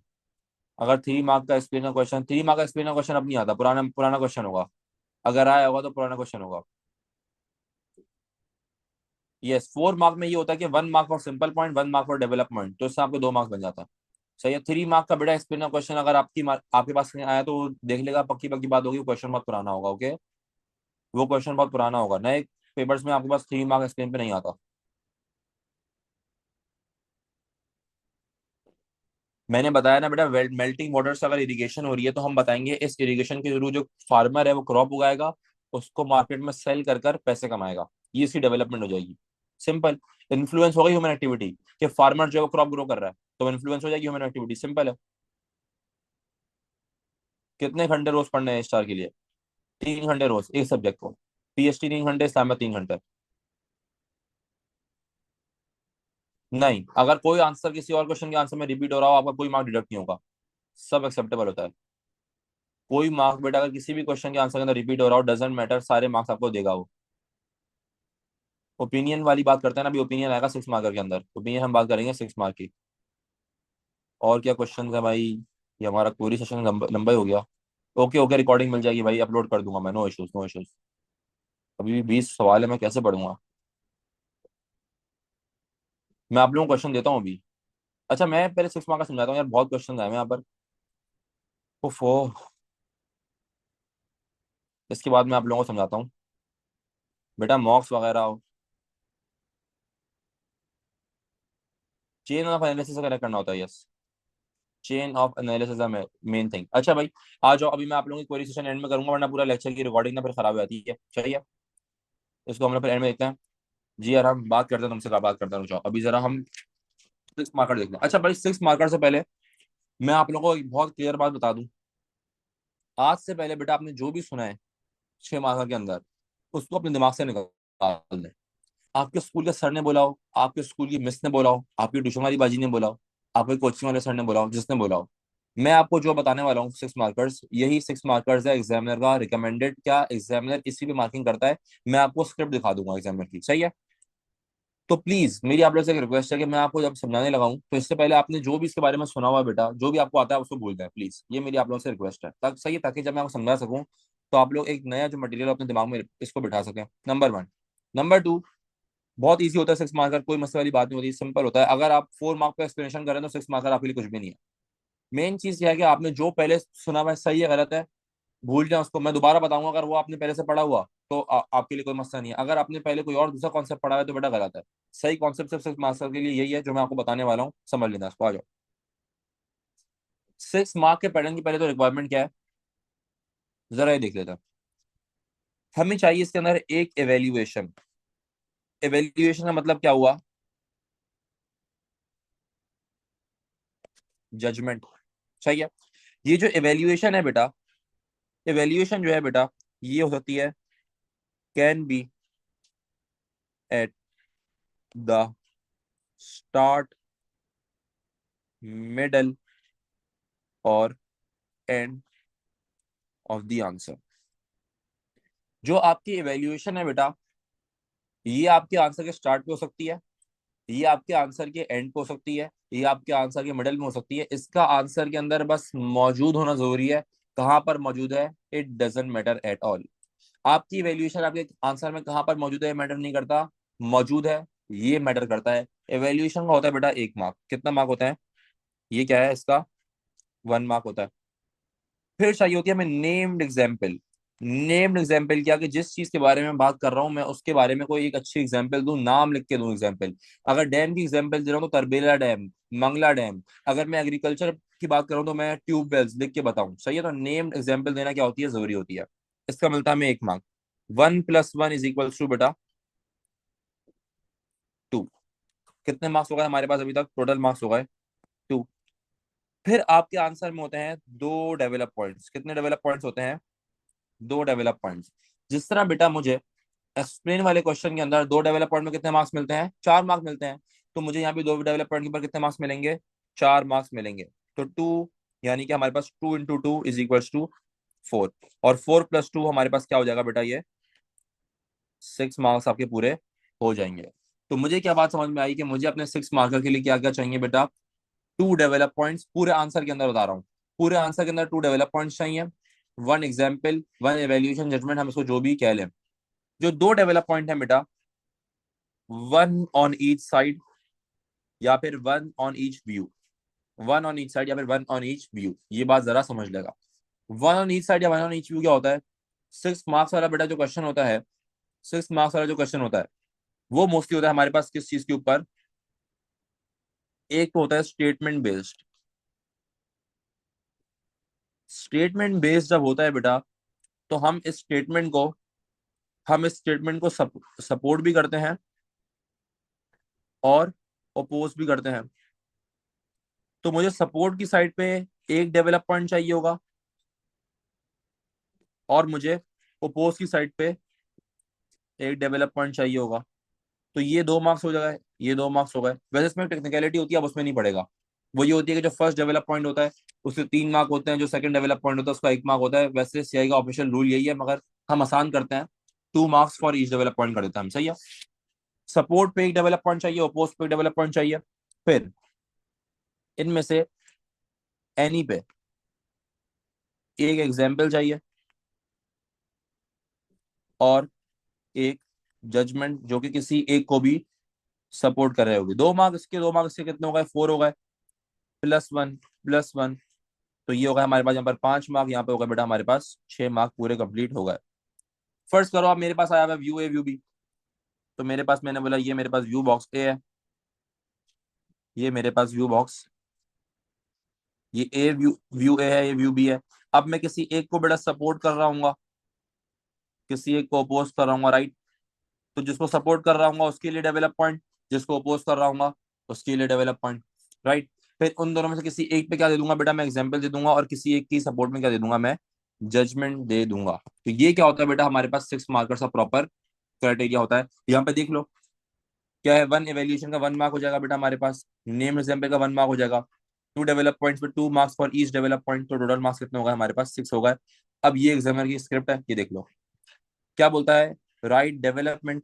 अगर 3 मार्क का एक्सप्लेन का क्वेश्चन, 3 मार्क का एक्सप्लेन का क्वेश्चन अब नहीं आता, पुराना पुराना क्वेश्चन होगा। अगर आया होगा तो पुराना क्वेश्चन होगा। यस 4 मार्क में ये होता है कि 1 mark for simple point, 1 mark for development, तो इससे आपको 2 मार्क्स बन जाता है। सही है। 3 मार्क का बेटा एक्सप्लेन का क्वेश्चन अगर आपके पास नहीं आया तो देख लेगा, पक्की पक्की बात होगी, क्वेश्चन बहुत पुराना होगा। ओके, वो क्वेश्चन बहुत पुराना होगा, नए पेपर्स में आपके पास 3 मार्क एक्सप्लेन पे नहीं आता। मैंने बताया ना बेटा, मेल्टिंग वाटर से अगर इरिगेशन हो रही है तो हम बताएंगे इस इरिगेशन के थ्रू जो फार्मर है वो क्रॉप उगाएगा, उसको मार्केट में सेल कर कर पैसे कमाएगा, ये इसकी डेवलपमेंट हो जाएगी। सिंपल। इन्फ्लुएंस होगा ह्यूमन एक्टिविटी, कि फार्मर जो है वो क्रॉप ग्रो कर रहा है तो इन्फ्लुएंस हो जाएगी ह्यूमन एक्टिविटी, सिंपल है। कितने घंटे रोज पढ़ने हैं स्टार के लिए? 3 घंटे रोज एक सब्जेक्ट को। पीएचडी 3 घंटे, इस्लाम में 3 घंटे। नहीं, अगर कोई आंसर किसी और क्वेश्चन के आंसर में रिपीट हो रहा हो आपका कोई मार्क डिडक्ट नहीं होगा, सब एक्सेप्टेबल होता है। कोई मार्क बेटा अगर किसी भी क्वेश्चन के आंसर के अंदर रिपीट हो रहा हो डजेंट मैटर, सारे मार्क्स आपको देगा वो। ओपिनियन वाली बात करते हैं ना, अभी ओपिनियन आएगा 6 मार्कर के अंदर, ओपिनियन हम बात करेंगे 6 मार्क की। और क्या क्वेश्चन है भाई? ये हमारा पूरी सेशन लंबा लंबा ही हो गया। ओके ओके, रिकॉर्डिंग मिल जाएगी भाई, अपलोड कर दूंगा मैं, नो इश्यूज नो इश्यूज। अभी भी 20 सवाल है, मैं कैसे पढ़ूंगा? मैं आप लोगों को क्वेश्चन देता हूँ अभी। अच्छा मैं पहले 6 मार्क का समझाता हूँ यार, बहुत क्वेश्चन आए हैं यहाँ पर। ओफो। इसके बाद मैं आप लोगों को समझाता हूँ। बेटा मॉक्स वगैरह हो, चेन ऑफ एनालिसिस कनेक्ट करना होता है, yes. Chain of analysis main thing. अच्छा भाई आ जाओ, अभी मैं आप लोगों की क्वेरी सेशन एंड में करूंगा वरना पूरा लेक्चर की रिकॉर्डिंग ना फिर खराब हो जाती है, चाहिए। इसको हम लोग फिर एंड में देखते हैं। जी यार, हम बात करते हैं तुमसे, क्या बात करते हैं, रुक जाओ अभी जरा हम सिक्स मार्कर देखते हैं। अच्छा भाई, सिक्स मार्कर से पहले मैं आप लोगों को एक बहुत क्लियर बात बता दूं। आज से पहले बेटा आपने जो भी सुना है 6 मार्कर के अंदर, उसको अपने दिमाग से निकाल दें। आपके स्कूल के सर ने बोला हो, आपके स्कूल की मिस ने बोला हो, आपकी ट्यूशन वाली बाजी ने बोला हो, आपके कोचिंग वाले सर ने बोला हो, जिसने बोला हो, मैं आपको जो बताने वाला हूँ 6 मार्कर्स, यही 6 मार्कर्स है एग्जामिनर का रिकमेंडेड। क्या एग्जामिनर इसी पे मार्किंग करता है? मैं आपको स्क्रिप्ट दिखा दूंगा एग्जामिनर की, सही है? तो प्लीज मेरी आप लोग से एक रिक्वेस्ट है कि मैं आपको जब समझाने लगा हूँ तो इससे पहले आपने जो भी इसके बारे में सुना हुआ है बेटा, जो भी आपको आता है उसको भूल जाए प्लीज। ये मेरी आप लोगों से रिक्वेस्ट है, तक सही है, ताकि जब मैं आपको समझा सकूं तो आप लोग एक नया जो मटेरियल अपने दिमाग में इसको बिठा सकें। Number one. नंबर टू, बहुत ईजी होता है 6 मार्कर, कोई मसले वाली बात नहीं होती, सिंपल होता है। अगर आप 4 मार्क पे एक्सप्लेनेशन करें तो 6 मार्कर आपके लिए कुछ भी नहीं है। मेन चीज यह है कि आपने जो पहले सुना हुआ है सही है गलत है, भूल जाए उसको। मैं दोबारा बताऊंगा, अगर वो आपने पहले से पढ़ा हुआ तो आपके लिए कोई मसला नहीं है। अगर आपने पहले कोई और दूसरा कॉन्सेप्ट पढ़ा है तो बेटा गलत है। सही कॉन्सेप्ट सिर्फ सिक्स मार्क्स के लिए यही है जो मैं आपको बताने वाला हूँ, समझ लेना इसको। आ जाओ। 6 मार्क के पैटर्न की पहले तो रिक्वायरमेंट क्या है, जरा ये देख लेते हैं। हमें चाहिए इसके अंदर एक एवेल्युएशन। एवेल्युएशन का मतलब क्या हुआ? जजमेंट। सही है। ये जो एवेल्युएशन है बेटा, एवेल्युएशन जो है बेटा, ये हो सकती है can be at the start, middle और एंड ऑफ द आंसर। जो आपकी एवेल्युएशन है बेटा, ये आपके आंसर के स्टार्ट पे हो सकती है, ये आपके आंसर के एंड पे हो सकती है, ये आपके आंसर के मिडल में हो सकती है। इसका आंसर के अंदर बस मौजूद होना जरूरी है। कहां पर मौजूद है, it doesn't matter at all. आपकी वैल्यूएशन आपके आंसर में कहां पर मौजूद है मैटर नहीं करता, मौजूद है ये मैटर करता है। एवेल्यूएशन का होता है बेटा 1 मार्क। कितना मार्क होता है? ये क्या है इसका? 1 मार्क होता है। फिर चाहिए होती है हमें नेम्ड एग्जाम्पल। नेम्ड एग्जाम्पल क्या, कि जिस चीज के बारे में बात कर रहा हूं मैं उसके बारे में कोई एक अच्छी एग्जाम्पल दूं, नाम लिख के दूं एग्जाम्पल। अगर डैम की एग्जाम्पल दे रहा हूं तो तरबेला डैम, मंगला डैम। अगर मैं एग्रीकल्चर की बात कर रहा हूं तो मैं ट्यूबवेल्स लिख के बताऊं, सही है? तो नेम्ड एग्जाम्पल देना क्या होती है, जरूरी होती है। इसका मिलता है हमें 1 मार्क। 1 + 1 इज इक्वल टू बेटा 2। कितने मार्क्स हो गए हमारे पास अभी तक? टोटल मार्क्स हो गए 2। फिर आपके आंसर में होते हैं 2 डेवलप पॉइंट्स। कितने डेवलप पॉइंट्स होते हैं? 2 डेवलप पॉइंट्स। जिस तरह बेटा मुझे एक्सप्लेन वाले क्वेश्चन के अंदर 2 डेवलप पॉइंट में कितने मार्क्स मिलते हैं? 4 मार्क्स मिलते हैं। तो मुझे यहाँ भी 2 डेवलप पॉइंट के ऊपर कितने मार्क्स मिलेंगे? 4 मार्क्स मिलेंगे। तो 2, यानी कि हमारे पास 2 × 2 इज इक्वल टू 4। और 4 + 2 हमारे पास क्या हो जाएगा बेटा? ये 6 मार्क्स आपके पूरे हो जाएंगे। तो मुझे क्या बात समझ में आई कि मुझे अपने 6 मार्कर के लिए क्या क्या चाहिए बेटा? 2 डेवलप पॉइंट्स। पूरे आंसर के अंदर बता रहा हूँ, पूरे आंसर के अंदर 2 डेवलप पॉइंट्स चाहिए। 1 एग्जाम्पल, 1 एवेल्यूशन जजमेंट, हम इसको जो भी कह लें। जो 2 डेवलप पॉइंट है बेटा, 1 ऑन ईच साइड या फिर 1 on each view. 1 on each side या फिर 1 ऑन ईच व्यू, ये बात जरा समझ लेगा। 1 ऑन ईच साइड या 1 ऑन ईच व्यू क्या होता है? 6 मार्क्स वाला बेटा जो क्वेश्चन होता है, 6 मार्क्स वाला जो क्वेश्चन होता है, वो मोस्टली होता है हमारे पास किस चीज के ऊपर? एक तो होता है स्टेटमेंट बेस्ड। स्टेटमेंट बेस्ड जब होता है बेटा, तो हम इस स्टेटमेंट को सपोर्ट भी करते हैं और अपोज भी करते हैं। तो मुझे सपोर्ट की साइड पे एक डेवलप पॉइंट चाहिए होगा, और मुझे अपोज की साइड पे एक डेवलप पॉइंट चाहिए होगा। तो ये 2 मार्क्स हो जाएगा, ये 2 मार्क्स हो गए। वैसे इसमें टेक्निकलिटी होती है, अब उसमें नहीं पड़ेगा। वो ये होती है कि जो फर्स्ट डेवलप पॉइंट होता है उसके 3 मार्क होते हैं, जो सेकंड डेवलप पॉइंट होता है उसका 1 मार्क होता है। वैसे सीआई का ऑफिशियल रूल यही है, मगर हम आसान करते हैं, 2 marks for each develop point कर देते हैं हम, सही है? सपोर्ट पे एक डेवलप पॉइंट चाहिए, अपोज पे एक डेवलप पॉइंट चाहिए। फिर इनमें से एनी पे एक एग्जाम्पल चाहिए और एक जजमेंट जो कि किसी एक को भी सपोर्ट कर रहे होगी। 2 मार्क्स इसके, 2 मार्क्स इसके, कितने हो गए? 4 हो गए। +1 + 1, तो ये होगा हमारे पास यहाँ पर 5 मार्क। यहाँ पे होगा बेटा हमारे पास 6 मार्क पूरे कंप्लीट हो गए। फर्स्ट करो आप, मेरे पास आया हुआ व्यू ए व्यू बी। तो मेरे पास, मैंने बोला ये मेरे पास व्यू बॉक्स ए है, ये मेरे पास व्यू बॉक्स, ये ए व्यू व्यू ए है, ये व्यू बी है। अब मैं किसी एक को बेटा सपोर्ट कर रहा हूँ, किसी एक को अपोज कर रहा हूँ, राइट? तो जिसको सपोर्ट कर रहा हूँ उसके लिए डेवलप पॉइंट, जिसको अपोज कर रहा हूँ उसके लिए डेवलप पॉइंट, राइट। फिर उन दोनों में से किसी एक पे क्या दे दूंगा बेटा, मैं एग्जाम्पल दे दूंगा, और किसी एक की सपोर्ट में क्या दे दूंगा, मैं जजमेंट दे दूंगा। तो ये क्या होता है बेटा, हमारे पास 6 मार्कर्स का प्रॉपर क्राइटेरिया होता है। यहाँ पे देख लो क्या है, वन एवेल्यूएशन का 1 मार्क हो जाएगा बेटा हमारे पास, नेम एग्जाम्पल का 1 मार्क हो जाएगा, 2 डेवलप पॉइंट्स पे 2 marks for each develop point, तो टोटल मार्क्स कितने होगा हमारे पास, 6 होगा। अब ये एग्जामिनर की स्क्रिप्ट है, ये देख लो क्या बोलता है, right development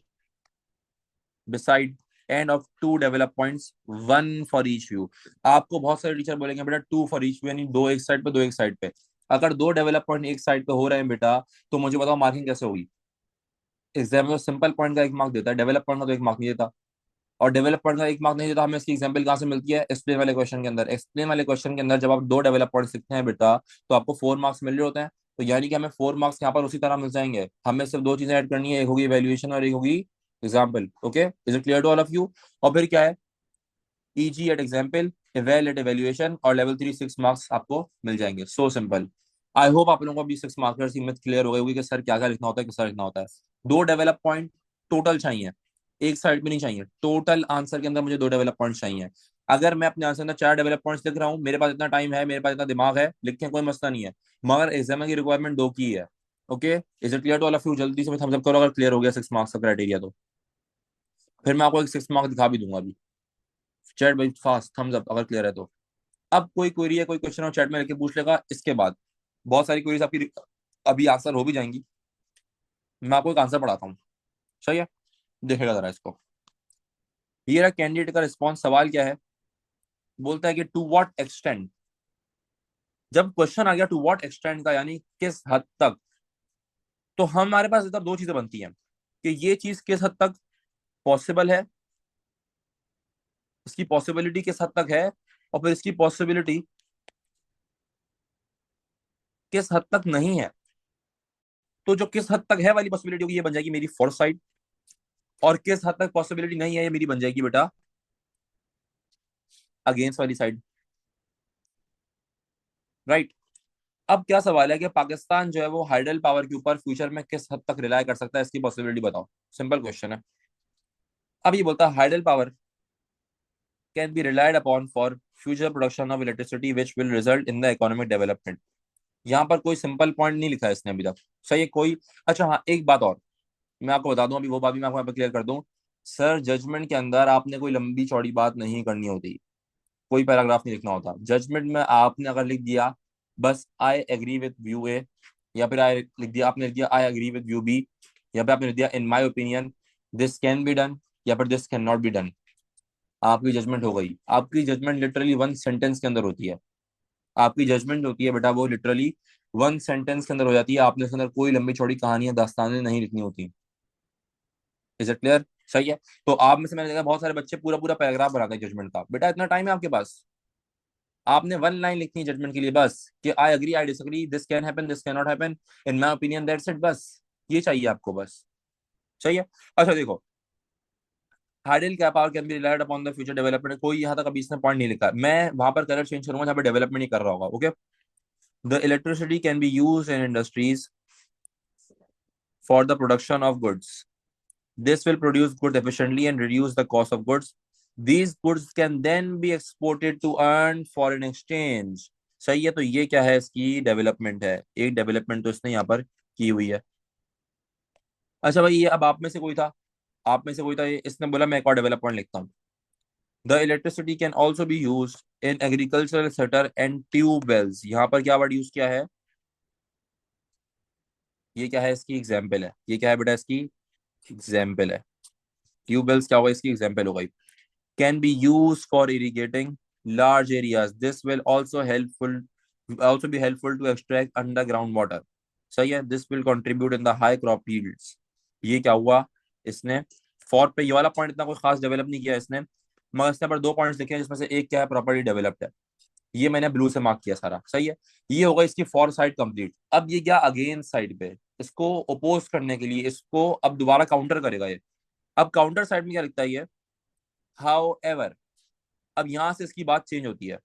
beside end of 2 develop points, 1 for each view। आपको बहुत सारे टीचर बोलेंगे बेटा 2 for each view, यानी 2 एक साइड पे 2 एक साइड पे। अगर 2 डेवलप पॉइंट एक साइड पे हो रहे हैं बेटा, तो मुझे बताओ मार्किंग कैसे होगी। एग्जाम में सिंपल पॉइंट का 1 मार्क देता है, डेवलप पॉइंट का तो 1 मार्क नहीं देता। और डेवलप पॉइंट का 1 मार्क नहीं देता, हमें इसकी एग्जाम्पल कहाँ से मिलती है, एक्सप्लेन वाले क्वेश्चन के अंदर। एक्सप्लेन वाले क्वेश्चन के अंदर जब आप 2 डेवलप पॉइंट लिखते हैं बेटा, तो आपको 4 मार्क्स मिल रहे होते हैं। तो यानी कि हमें 4 मार्क्स यहाँ पर उसी तरह मिल जाएंगे। हमें सिर्फ 2 चीजें ऐड करनी है, एक होगी वैल्यूएशन और एक होगी example. Okay, is it clear to all of you. और फिर क्या है, easy at example, avail at evaluation, और लेवल 3 6 मार्क्स आपको मिल जाएंगे। So simple. आई होप आप लोगों को अभी 6 मार्कर्स की मैथ क्लियर हो गई होगी कि सर क्या क्या लिखना होता है, किस तरह लिखना होता है। 2 डेवलप पॉइंट टोटल चाहिए, एक साइड में नहीं चाहिए। टोटल आंसर के अंदर मुझे 2 डेवलप पॉइंट चाहिए। अगर मैं अपने आंसर में 4 डेवलप पॉइंट्स लिख रहा हूँ, मेरे पास इतना टाइम है, मेरे पास इतना दिमाग है, लिखें कोई मसला नहीं है। मगर एग्जाम की रिक्वायरमेंट 2 की है। Okay, is it clear to all of you. जल्दी से थम्स अप करो अगर क्लियर हो गया 6 मार्क्स का क्राइटेरिया तो। फिर मैं आपको एक 6 मार्क्स दिखा भी दूंगा अभी। चैट भाई फास्ट थम्स अप अगर क्लियर है तो। अब कोई क्वेरी है, कोई क्वेश्चन हो, चैट में लेके पूछ लेगा। इसके बाद बहुत सारी क्वेरीज आपकी अभी आंसर हो भी जाएंगी। मैं आपको एक आंसर पढ़ाता हूँ, सही है, देखेगा जरा इसको। ये रहा कैंडिडेट का रिस्पॉन्स। सवाल क्या है, बोलता है कि टू व्हाट एक्सटेंट। जब क्वेश्चन आ गया टू व्हाट एक्सटेंट का, यानी किस हद तक, तो हमारे पास इधर 2 चीजें बनती हैं कि ये चीज किस हद तक पॉसिबल है, इसकी पॉसिबिलिटी किस हद तक है, और फिर इसकी पॉसिबिलिटी किस हद तक नहीं है। तो जो किस हद तक है वाली पॉसिबिलिटी होगी, ये बन जाएगी मेरी फोर्थ साइड। और किस हद तक पॉसिबिलिटी नहीं है, ये मेरी बन जाएगी बेटा अगेंस्ट वाली साइड, राइट। अब क्या सवाल है कि पाकिस्तान जो है वो हाइडल पावर के ऊपर फ्यूचर में किस हद तक रिलाय कर सकता है, इसकी पॉसिबिलिटी बताओ। सिंपल क्वेश्चन है। अब ये बोलता है hydel power can B relied upon for future production of electricity which will result in the economic development. यहाँ पर कोई सिंपल पॉइंट नहीं लिखा है इसने अभी तक, सही है कोई। अच्छा हाँ, एक बात और मैं आपको बता दूं, अभी वो बात भी मैं आपको यहाँ पे क्लियर कर दूं। सर जजमेंट के अंदर आपने कोई लंबी चौड़ी बात नहीं करनी होती, कोई पैराग्राफ नहीं लिखना होता। जजमेंट में आपने अगर लिख दिया बस I agree with view A, या फिर आई लिख दिया, आपने लिख दिया I agree with view B, या फिर आपने लिख दिया in my opinion this can be done, या फिर this can not be done, आपकी जजमेंट हो गई। आपकी जजमेंट लिटरली 1 सेंटेंस के अंदर होती है। आपकी जजमेंट होती है बेटा वो लिटरली 1 सेंटेंस के अंदर हो जाती है। आपने उसके अंदर कोई लंबी चौड़ी कहानियां दास्तानें नहीं लिखनी होती। इज इट क्लियर, सही है। तो आप में से मैंने देखा बहुत सारे बच्चे पूरा पूरा पैराग्राफ बनाते हैं जजमेंट का। बेटा इतना टाइम है आपके पास, आपने 1 लाइन लिखनी है जजमेंट के लिए बस, कि I agree I disagree, this can happen this can not happen, in my opinion, that's it, बस ये चाहिए आपको बस, सही है। अच्छा देखो, हाइडल क्या power can B relied upon the future development, कोई यहाँ तक अभी इसने पॉइंट नहीं लिखा। मैं वहां पर कलर चेंज करूंगा जहाँ पे डेवलपमेंट नहीं कर रहा होगा। Okay, the electricity can be use in industries for the production of goods, this will produce goods efficiently and reduce the cost of goods. These goods can then be exported to earn foreign exchange। सही है, तो ये क्या है, इसकी development है। एक development तो इसने यहाँ पर की हुई है। अच्छा भाई, ये अब आप में से कोई था, आप में से कोई था, ये इसने बोला मैं एक और डेवलपमेंट लिखता हूँ। The electricity can also be use in agricultural sector and tube wells. यहाँ पर क्या वर्ड यूज किया है, ये क्या है, इसकी एग्जाम्पल है। ये क्या है बेटा, इसकी एग्जाम्पल है। ट्यूब वेल्स क्या होगा, इसकी एग्जाम्पल होगा। can be used for irrigating large areas. This will also be helpful to extract underground water। सही है, this will contribute in the high crop yields। ये क्या हुआ, इसने फॉर पे ये वाला पॉइंट इतना कोई खास डेवलप नहीं किया इसने, मगर इसने पर 2 पॉइंट्स लिखे हैं जिसमें से एक क्या है, प्रॉपर्ली डेवलप्ड है। ये मैंने ब्लू से मार्क किया सारा, सही है। ये होगा इसकी फॉर साइड कंप्लीट। अब ये क्या अगेन साइड पे, इसको अपोज करने के लिए इसको अब दोबारा काउंटर करेगा ये। अब काउंटर साइड में क्या लिखता है ये, हाउ एवर। अब यहां से इसकी बात चेंज होती है।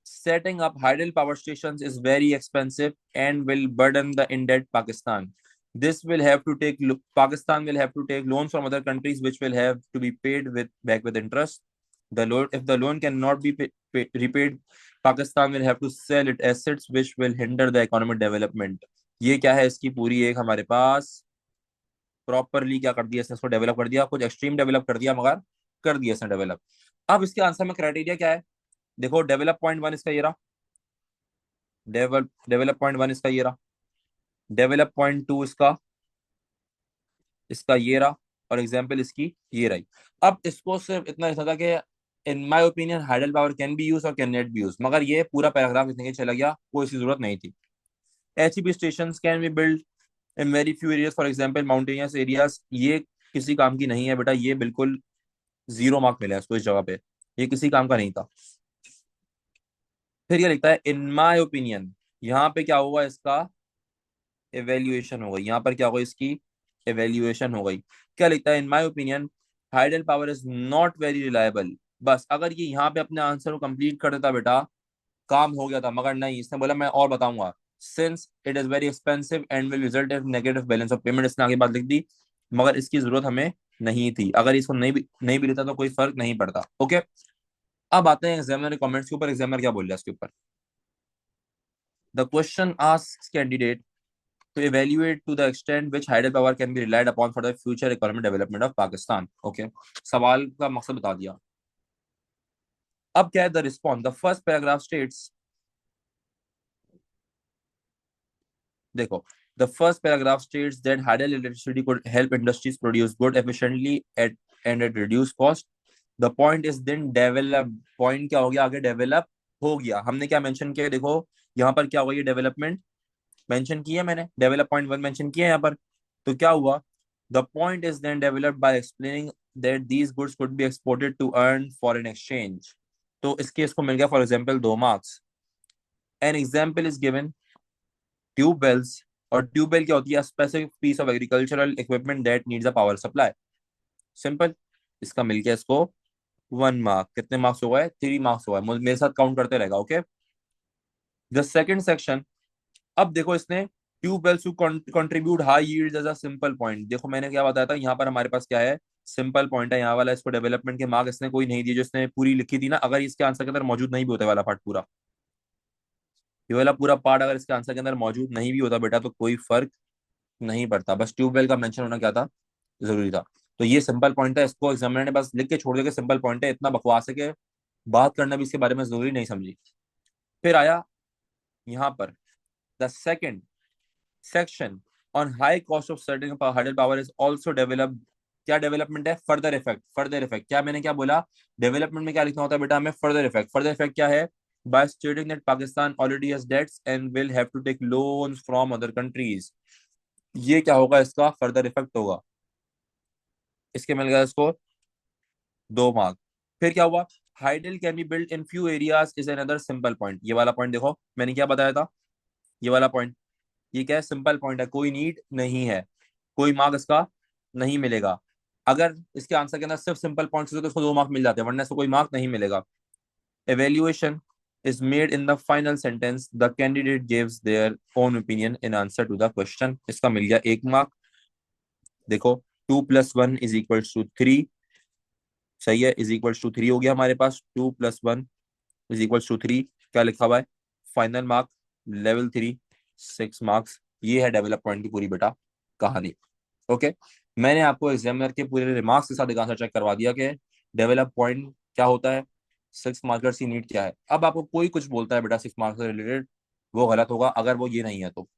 Setting up hydel power station is very expensive and will burden the ended Pakistan. This will have to take Pakistan will have to take loans from other countries, which will have to be paid with back with interest. The loan, if the loan cannot be repaid, Pakistan will have to sell its assets, which will hinder the economic development. ये क्या है, इसकी पूरी एक हमारे पास properly क्या कर दिया इसने, इसको डेवलप कर दिया, कुछ एक्सट्रीम डेवलप कर दिया मगर कर दिया इसने डेवलप। अब इसके आंसर में क्राइटेरिया क्या है, देखो डेवलप पॉइंट वन इसका ये रहा, डेवलप पॉइंट वन इसका ये रहा, डेवलप पॉइंट टू इसका इसका ये रहा, और एग्जाम्पल इसकी ये रही। अब इसको सिर्फ इतना लिखा था कि in my opinion hydel power can be use और कैन नॉट बी यूज, मगर ये पूरा पैराग्राफ लिखने के चला गया, कोई इसकी जरूरत नहीं थी। HEB station can be build in very few areas, for example mountainous areas, ये किसी काम की नहीं है बेटा, ये बिल्कुल 0 मार्क मिला है इसको इस जगह पे, ये किसी काम का नहीं था। फिर ये लिखता है इन माई ओपिनियन, यहाँ पे क्या हुआ इसका एवेल्युएशन हो गई, यहाँ पर क्या होगा इसकी एवेल्युएशन हो गई। क्या लिखता है इन my opinion hydel power is not very reliable. बस अगर ये यहाँ पे अपने आंसर को कंप्लीट कर देता बेटा, काम हो गया था, मगर नहीं, इसने बोला मैं और बताऊंगा, since it is very expensive and will result in negative balance of payment, इसने आगे बात लिख दी, मगर इसकी जरूरत हमें नहीं थी, अगर इसको नहीं भी लेता तो कोई फर्क नहीं पड़ता। ओके, अब आते हैं एग्जामिनर कमेंट्स के ऊपर, एग्जामिनर क्या बोल रहा है इसके ऊपर। The question asks candidate to evaluate to the extent which hydropower can be relied upon for the future economic development of Pakistan. Okay, सवाल का मकसद बता दिया। अब क्या है the response, the first paragraph states, देखो the first paragraph states that hydel electricity could help industries produce good efficiently at and at reduced cost. The point is then develop, point क्या हो गया आगे, डेवलप हो गया। हमने क्या mention किया, देखो यहाँ पर क्या हुआ, ये डेवलपमेंट मेंशन किया मैंने, डेवलप पॉइंट वन मेंशन किया यहाँ पर, तो क्या हुआ, the point is then developed by explaining that these goods could be exported to earn foreign exchange. तो इसके इसको मिल गया for example 2 marks. An example is given tubewells, और ट्यूबवेल क्या होती है, specific piece of agricultural equipment that needs a power supply. Simple, इसका मिल गया इसको 1 मार्क। कितने मार्क्स हो गए, 3 मार्क्स हो गए, मेरे साथ काउंट करते रहेगा। ओके, द सेकंड सेक्शन, अब देखो इसने tubewells to contribute high yield as a simple point, देखो मैंने क्या बताया था, यहाँ पर हमारे पास क्या है, सिंपल पॉइंट है यहाँ वाला, इसको डेवलपमेंट के मार्क इसने कोई नहीं दिए, जो इसने पूरी लिखी थी ना, अगर इसके आंसर के अंदर मौजूद नहीं भी होता वाला पार्ट पूरा, ये वाला पूरा पार्ट अगर इसके आंसर के अंदर मौजूद नहीं भी होता बेटा, तो कोई फर्क नहीं पड़ता, बस ट्यूबवेल का मेंशन होना क्या था, जरूरी था। तो ये सिंपल पॉइंट है, इसको एग्जामिनर ने बस लिख के छोड़ दिया कि सिंपल पॉइंट है, इतना बकवास है कि बात करना भी इसके बारे में जरूरी नहीं समझी। फिर आया यहाँ पर the second section on high cost of certain hydel power is also developed। क्या डेवलपमेंट है, फर्दर इफेक्ट, फर्दर इफेक्ट क्या मैंने क्या बोला, डेवलपमेंट में क्या लिखना होता है बेटा हमें, फर्दर इफेक्ट। फर्दर इफेक्ट क्या है, by stating that Pakistan already has debts and will have to take loans from other countries, ये क्या होगा, इसका फर्दर इफेक्ट होगा, इसके मिल गया इसको 2 मार्क। फिर क्या हुआ, hydel can be build in few areas is another simple point, ये वाला पॉइंट देखो मैंने क्या बताया था, ये वाला पॉइंट, ये क्या है, सिंपल पॉइंट है, कोई नीड नहीं है, कोई मार्क इसका नहीं मिलेगा। अगर इसके आंसर के अंदर सिर्फ सिंपल पॉइंट्स होते तो इसको 2 मार्क मिल जाते हैं, वरना इसको कोई मार्क नहीं मिलेगा। Evaluation is made in the final sentence, the candidate gives their own opinion in answer to the question, इसका मिल गया 1 मार्क। देखो 2+1 = 3, सही है, =3 हो गया हमारे पास, 2+1 = 3, क्या लिखा हुआ है, फाइनल मार्क लेवल 3 6 मार्क्स। ये है डेवलप पॉइंट की पूरी बेटा कहानी। ओके, मैंने आपको एग्जामिनर के पूरे रिमार्क्स के साथ एक आंसर चेक करवा दिया कि डेवलप पॉइंट क्या होता है, 6 मार्कर्स की नीड क्या है। अब आपको कोई कुछ बोलता है बेटा 6 मार्क्स से रिलेटेड, वो गलत होगा अगर वो ये नहीं है तो।